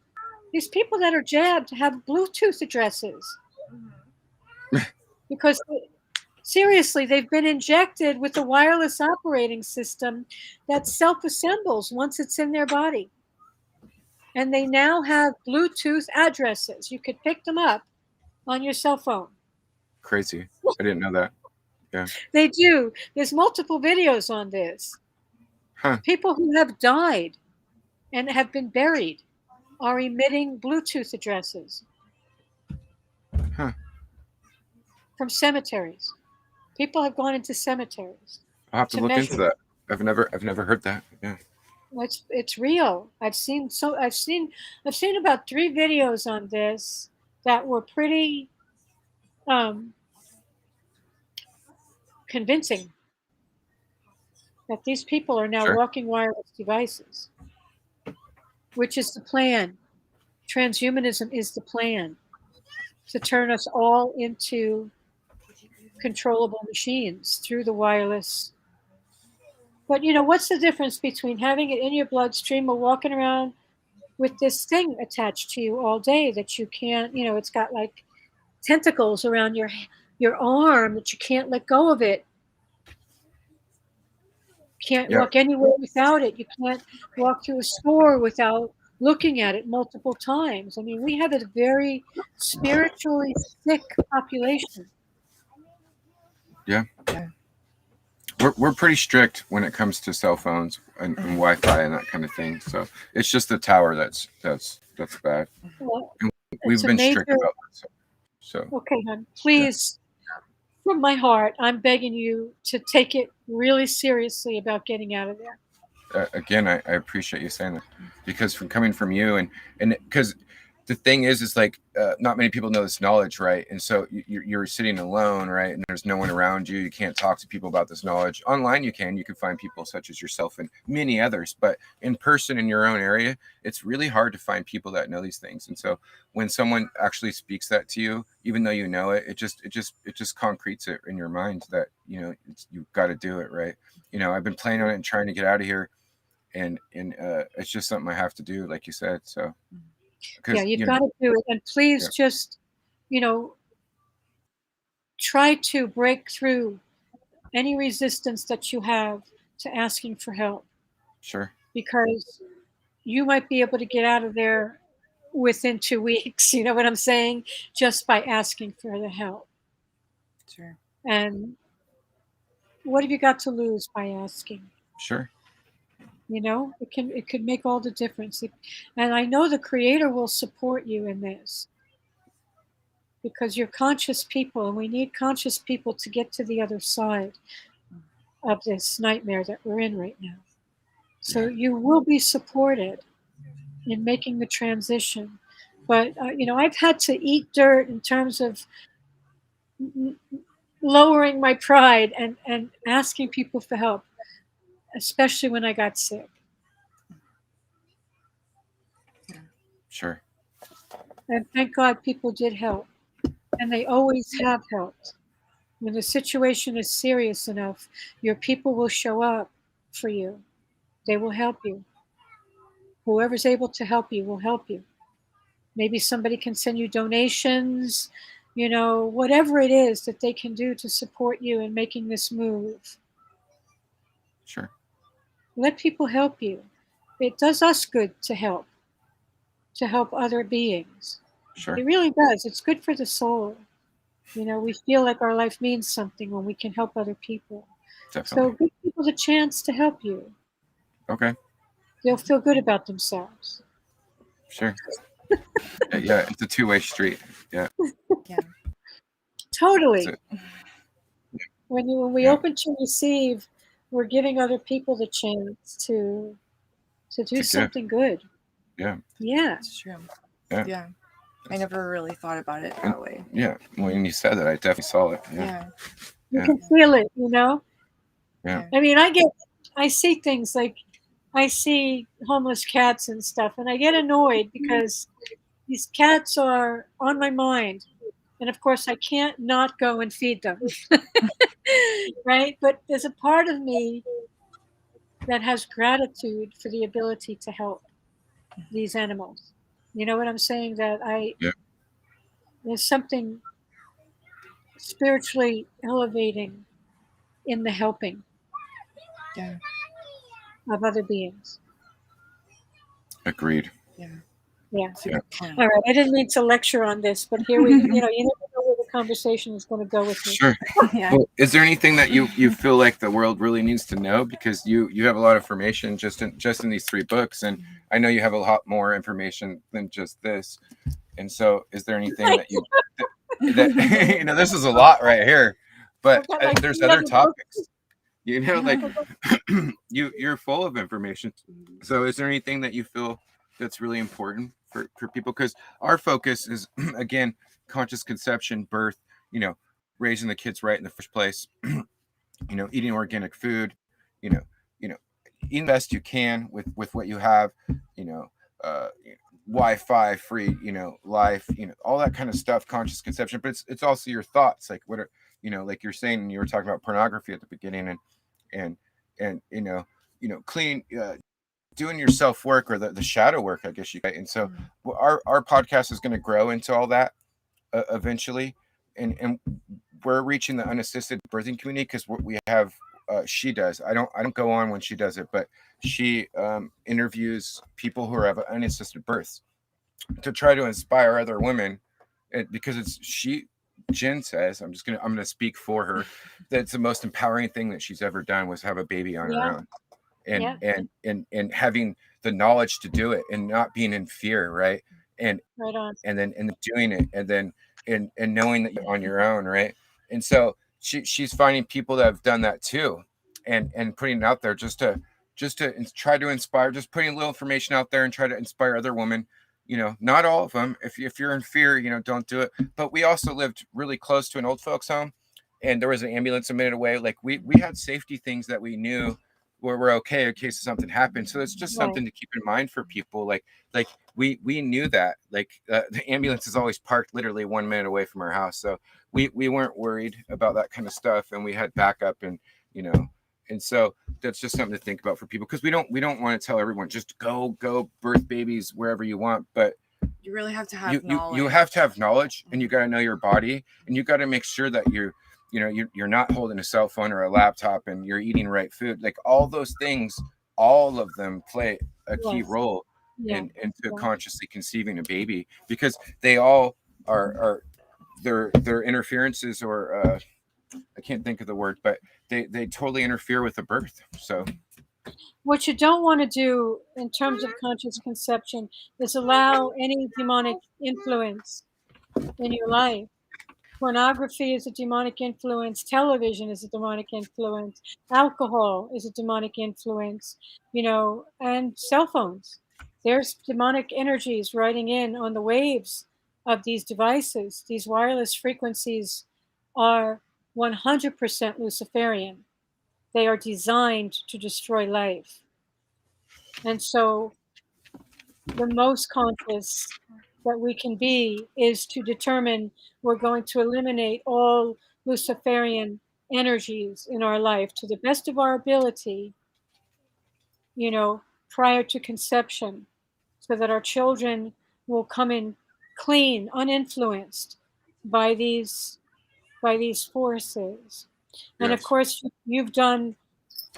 These people that are jabbed have Bluetooth addresses. Because seriously, they've been injected with a wireless operating system that self-assembles once it's in their body. And they now have Bluetooth addresses. You could pick them up on your cell phone. Crazy. I didn't know that. Yeah. They do. There's multiple videos on this. People who have died and have been buried are emitting Bluetooth addresses. From cemeteries. People have gone into cemeteries. I'll have to look into that. I've never heard that. Yeah. It's real. I've seen about 3 videos on this that were pretty convincing that these people are now walking wireless devices, which is the plan. Transhumanism is the plan to turn us all into controllable machines through the wireless. But what's the difference between having it in your bloodstream or walking around with this thing attached to you all day that you can't, it's got like tentacles around your arm that you can't let go of it. Can't walk anywhere without it. You can't walk through a store without looking at it multiple times. I mean, we have a very spiritually sick population. Yeah. We're pretty strict when it comes to cell phones and Wi-Fi and that kind of thing. So it's just the tower that's bad. Well, we've been strict about this. So okay, hon, please, from my heart, I'm begging you to take it really seriously about getting out of there. Again, I appreciate you saying that, because from coming from you and because the thing is like not many people know this knowledge, right? And so you're sitting alone, right? And there's no one around you. You can't talk to people about this knowledge. Online you can find people such as yourself and many others, but in person in your own area, it's really hard to find people that know these things. And so when someone actually speaks that to you, even though you know it, it just concretes it in your mind that, you know, you've got to do it, right? You know, I've been playing on it and trying to get out of here, and it's just something I have to do, like you said. So yeah, you've got to do it. And please just, you know, try to break through any resistance that you have to asking for help. Sure. Because you might be able to get out of there within 2 weeks, you know what I'm saying? Just by asking for the help. Sure. And what have you got to lose by asking? Sure. You know, it could make all the difference. And I know the Creator will support you in this, because you're conscious people, and we need conscious people to get to the other side of this nightmare that we're in right now. So you will be supported in making the transition. But, you know, I've had to eat dirt in terms of lowering my pride and asking people for help, especially when I got sick. Sure. And thank God people did help. And they always have helped. When the situation is serious enough, your people will show up for you. They will help you. Whoever's able to help you will help you. Maybe somebody can send you donations, you know, whatever it is that they can do to support you in making this move. Sure. Let people help you. It does us good to help other beings. Sure. It really does. It's good for the soul. You know, we feel like our life means something when we can help other people. Definitely. So give people the chance to help you. Okay. They'll feel good about themselves. Sure. Yeah, it's a two-way street. Yeah. Yeah. Totally. So, When we open to receive, we're giving other people the chance to do something good. Yeah. Yeah. It's true. Yeah. Yeah. I never really thought about it that way. Yeah. When you said that, I definitely saw it. Yeah. You can feel it, you know? Yeah. I mean, I see things like, I see homeless cats and stuff, and I get annoyed because these cats are on my mind. And of course, I can't not go and feed them. Right? But there's a part of me that has gratitude for the ability to help these animals. You know what I'm saying? That there's something spiritually elevating in the helping of other beings. Agreed. Yeah. Yeah. Yeah. All right. I didn't mean to lecture on this, but here we, you never know where the conversation is going to go with me. Sure. Yeah. Well, is there anything that you feel like the world really needs to know? Because you have a lot of information just in these 3 books, and I know you have a lot more information than just this. And so, is there anything that you that you know? This is a lot right here, but there's other topics. You know, like you're full of information. So, is there anything that you feel that's really important for people? Because our focus is again conscious conception, birth. You know, raising the kids right in the first place. You know, eating organic food. You know, eat the best you can with what you have. You know, Wi-Fi free. You know, life. You know, all that kind of stuff. Conscious conception, but it's also your thoughts. Like what are, you know, like you're saying, you were talking about pornography at the beginning, and you know clean doing your self work, or the shadow work, I guess you could. And so our podcast is going to grow into all that eventually, and we're reaching the unassisted birthing community, because we have she does, I don't go on when she does it, but she interviews people who have unassisted births to try to inspire other women, because it's Jen says, I'm gonna speak for her, that's the most empowering thing that she's ever done was have a baby on her own, and having the knowledge to do it, and not being in fear, right? And right on. and then doing it, and then and knowing that you're on your own, right? And so she's finding people that have done that too, and putting it out there just to try to inspire, just putting a little information out there and try to inspire other women not all of them. If you're in fear, don't do it. But we also lived really close to an old folks home, and there was an ambulance a minute away. Like we had safety things that we knew were okay in case something happened. So it's just something to keep in mind for people. Like we knew that the ambulance is always parked literally 1 minute away from our house. So we weren't worried about that kind of stuff, and we had backup, and and so that's just something to think about for people, because we don't want to tell everyone just go birth babies wherever you want, but you really have to have knowledge. You have to have knowledge, and you got to know your body, and you got to make sure that you're not holding a cell phone or a laptop, and you're eating right food. Like all those things, all of them play a key role into consciously conceiving a baby, because they all are their interferences, or I can't think of the word, but they totally interfere with the birth. So what you don't want to do in terms of conscious conception is allow any demonic influence in your life. Pornography is a demonic influence. Television is a demonic influence. Alcohol is a demonic influence, and cell phones. There's demonic energies riding in on the waves of these devices. These wireless frequencies are 100% Luciferian. They are designed to destroy life. And so the most conscious that we can be is to determine we're going to eliminate all Luciferian energies in our life to the best of our ability, prior to conception, so that our children will come in clean, uninfluenced by these forces. And of course, you've done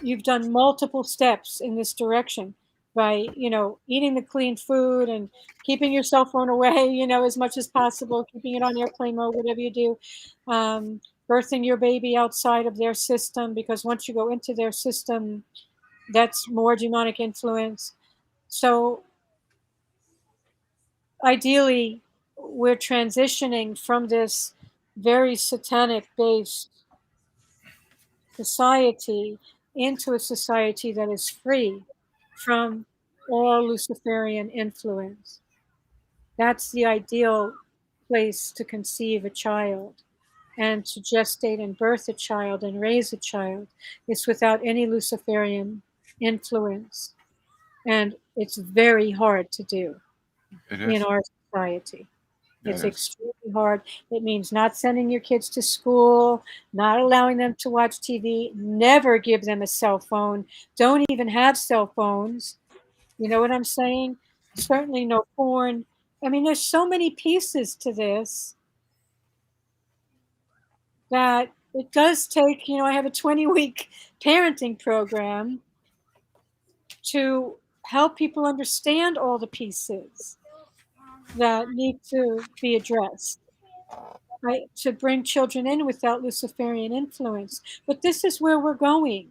multiple steps in this direction by, eating the clean food and keeping your cell phone away, as much as possible, keeping it on airplane mode, whatever you do, birthing your baby outside of their system, because once you go into their system, that's more demonic influence. So ideally, we're transitioning from this very satanic based society into a society that is free from all Luciferian influence. That's the ideal place to conceive a child and to gestate and birth a child and raise a child. It's without any Luciferian influence. And it's very hard to do in our society. It's extremely hard. It means not sending your kids to school, not allowing them to watch TV, never give them a cell phone. Don't even have cell phones. You know what I'm saying? Certainly no porn. I mean, there's so many pieces to this that it does take, I have a 20-week parenting program to help people understand all the pieces that need to be addressed, right? To bring children in without Luciferian influence. But this is where we're going,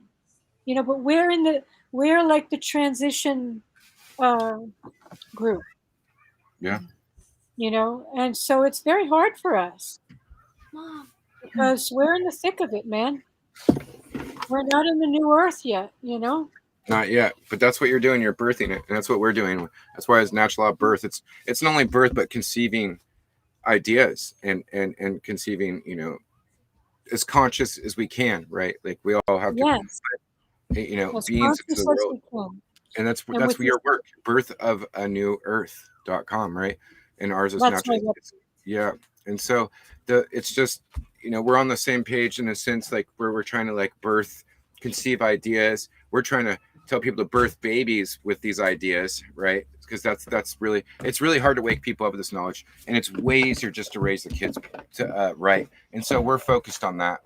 but we're like the transition group. Yeah. And so it's very hard for us because we're in the thick of it, man. We're not in the new earth yet, Not yet, but that's what you're doing. You're birthing it, and that's what we're doing. That's why it's natural law of birth. It's not only birth, but conceiving ideas and conceiving, as conscious as we can, right? Like we all have to, as beings into the world, and that's your work. Birth of a new earth.com, right? And ours is natural. Yeah, and so it's just we're on the same page in a sense, like where we're trying to conceive ideas. We're trying to tell people to birth babies with these ideas, right? Because it's really hard to wake people up with this knowledge, and it's way easier just to raise the kids to right. And so we're focused on that,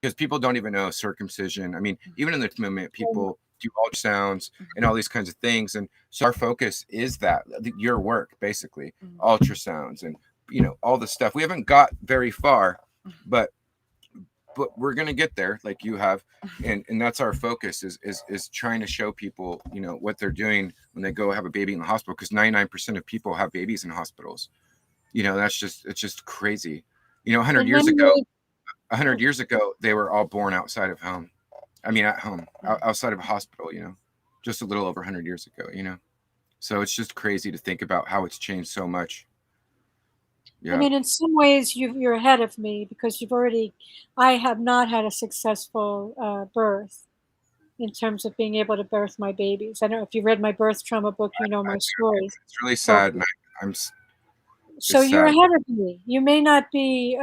because people don't even know circumcision. I mean, even in the movement, people do ultrasounds and all these kinds of things, and so our focus is that your work, basically, ultrasounds and all the stuff. We haven't got very far, but we're going to get there, like you have, and that's our focus is trying to show people what they're doing when they go have a baby in the hospital, because 99% of people have babies in hospitals. It's just crazy. 100 years ago they were all born outside of home. I mean, at home, outside of a hospital, just a little over 100 years ago, So it's just crazy to think about how it's changed so much. I Yeah. mean, in some ways, you're ahead of me because I have not had a successful birth in terms of being able to birth my babies. I don't know if you read my birth trauma book, you know my story. It's really So, sad. so it's you're sad. ahead of me. You may not be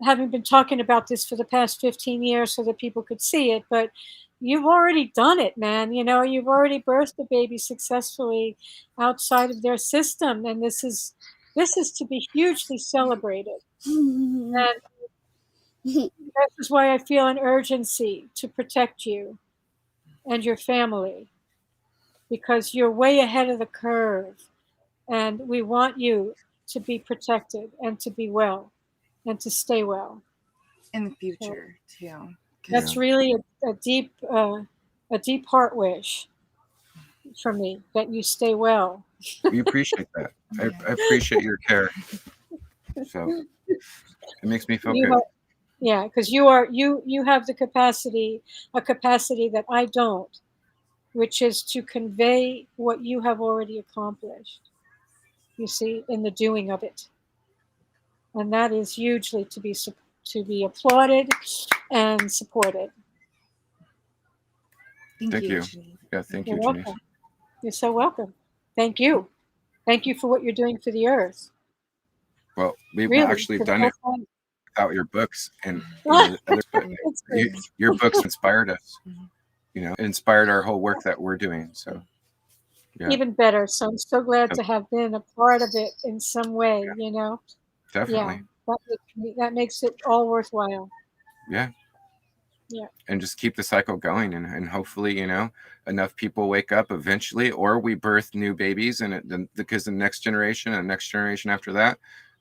having been talking about this for the past 15 years so that people could see it, but you've already done it, man. You know, you've already birthed a baby successfully outside of their system, and this is to be hugely celebrated. And this is why I feel an urgency to protect you and your family, because you're way ahead of the curve, and we want you to be protected and to be well and to stay well In the so future too. that's really a deep heart wish for me, that you stay well. We appreciate that. I appreciate your care. So it makes me feel good. Yeah, because you have a capacity that I don't, which is to convey what you have already accomplished. You see, in the doing of it, and that is hugely to be applauded and supported. Thank you, you. Janice. Yeah, thank You're you, Jeanice. welcome. You're so welcome. Thank you. Thank you for what you're doing for the earth. Well, we've Really, actually for the done whole it planet. without your books and other, but That's great. your books inspired us. You know, it inspired our whole work that we're doing. So yeah, Even better. So I'm so glad so, to have been a part of it in some way, yeah, you know? definitely. Yeah, that makes it all worthwhile. Yeah. Yeah. And just keep the cycle going, and hopefully, you know, enough people wake up eventually, or we birth new babies, and because the next generation and next generation after that,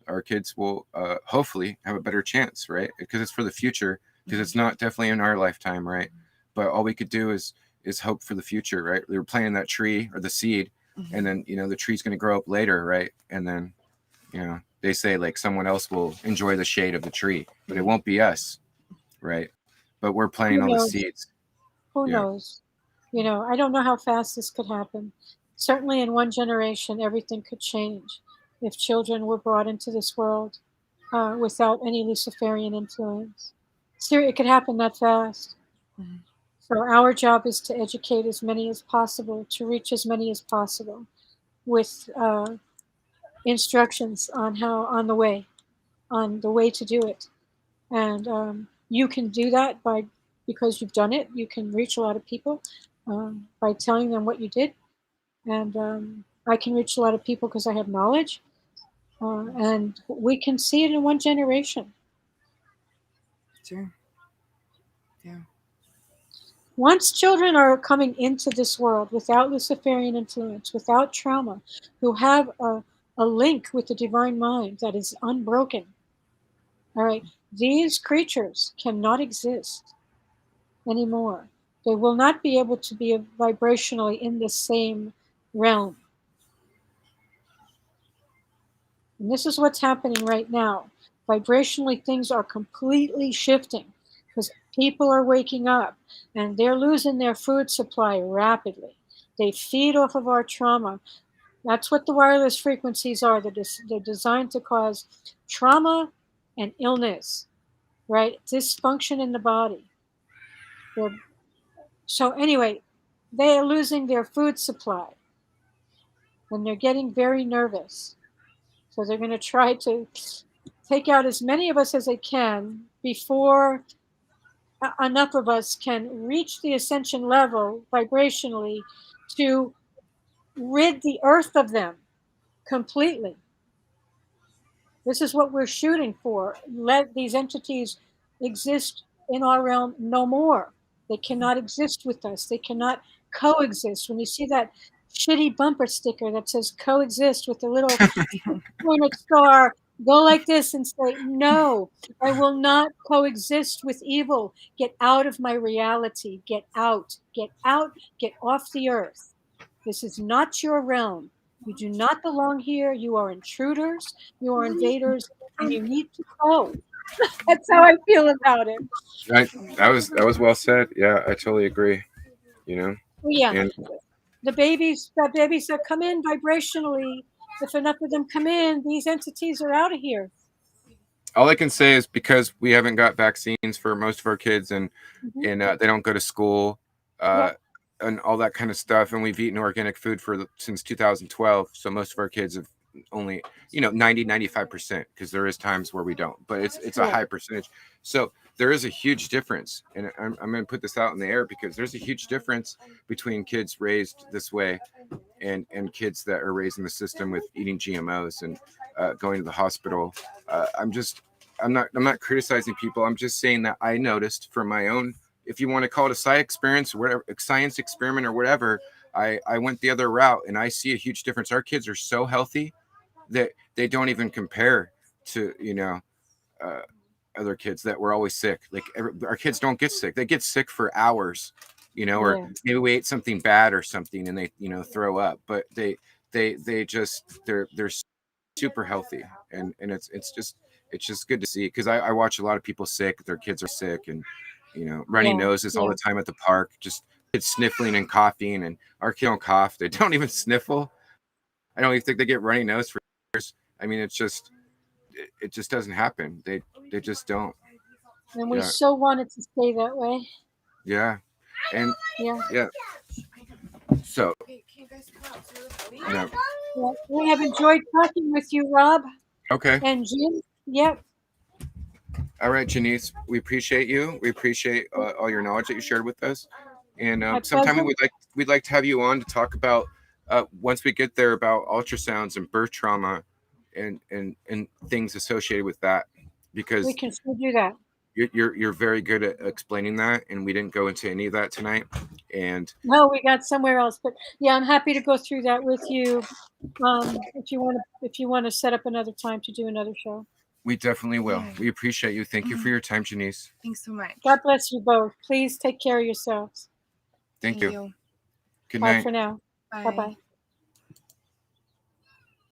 our kids will hopefully have a better chance, right? Because it's for the future, because it's not definitely in our lifetime, right? But all we could do is hope for the future, right? We were planting that tree or the seed, and then, you know, the tree's going to grow up later, right? And then, you know, they say like someone else will enjoy the shade of the tree, but it won't be us, right? But we're planting Who all the knows? seeds. Who Yeah. knows? You know, I don't know how fast this could happen. Certainly in one generation, everything could change if children were brought into this world without any Luciferian influence. It could happen that fast. So our job is to educate as many as possible, to reach as many as possible with instructions on the way to do it. And you can do that because you've done it. You can reach a lot of people by telling them what you did. And I can reach a lot of people because I have knowledge. And we can see it in one generation. Sure. Yeah. Once children are coming into this world without Luciferian influence, without trauma, who have a link with the divine mind that is unbroken, all right, these creatures cannot exist anymore. They will not be able to be vibrationally in the same realm. And this is what's happening right now. Vibrationally, things are completely shifting because people are waking up and they're losing their food supply rapidly. They feed off of our trauma. That's what the wireless frequencies are. They're designed to cause trauma and illness, right? Dysfunction in the body. So, anyway, they are losing their food supply and they're getting very nervous. So, they're going to try to take out as many of us as they can before enough of us can reach the ascension level vibrationally to rid the earth of them completely. This is what we're shooting for. Let these entities exist in our realm no more. They cannot exist with us. They cannot coexist. When you see that shitty bumper sticker that says coexist with a little pointed star, go like this and say, no, I will not coexist with evil. Get out of my reality. Get out, get off the earth. This is not your realm. You do not belong here. You are intruders. You are invaders, and you need to go. That's how I feel about it. Right. That was well said. Yeah, I totally agree. You know, Well, yeah. and the babies that come in vibrationally, if enough of them come in, these entities are out of here. All I can say is because we haven't got vaccines for most of our kids, and they don't go to school, and all that kind of stuff, and we've eaten organic food since 2012, so most of our kids have only 95%, because there is times where we don't, but it's a high percentage. So there is a huge difference, and I'm going to put this out in the air, because there's a huge difference between kids raised this way and kids that are raised in the system with eating GMOs and going to the hospital. I'm not criticizing people. I'm just saying that I noticed from my own, if you want to call it a science experiment or whatever, I went the other route, and I see a huge difference. Our kids are so healthy that they don't even compare to other kids that were always sick. Like our kids don't get sick. They get sick for hours, or maybe we ate something bad or something, and they throw up. But they're super healthy, and it's just good to see, because I watch a lot of people sick. Their kids are sick, and runny noses all the time at the park, just kids sniffling and coughing, and our kids don't cough. They don't even sniffle. I don't even think they get runny nose for years. I mean, it just doesn't happen. They just don't. And we so want it to stay that way. Yeah. And yeah. So we have enjoyed talking with you, Rob. Okay. And Jim. Yep. All right, Jeanice, we appreciate you. We appreciate all your knowledge that you shared with us. And sometime we'd like to have you on to talk about once we get there, about ultrasounds and birth trauma and things associated with that, because we can still do that. You're very good at explaining that, and we didn't go into any of that tonight. And no, we got somewhere else, but yeah, I'm happy to go through that with you. If you want to set up another time to do another show. We definitely will. We appreciate you. Thank you for your time, Jeanice. Thanks so much. God bless you both. Please take care of yourselves. Thank you. You. Good Bye night. for now. Bye. Bye-bye.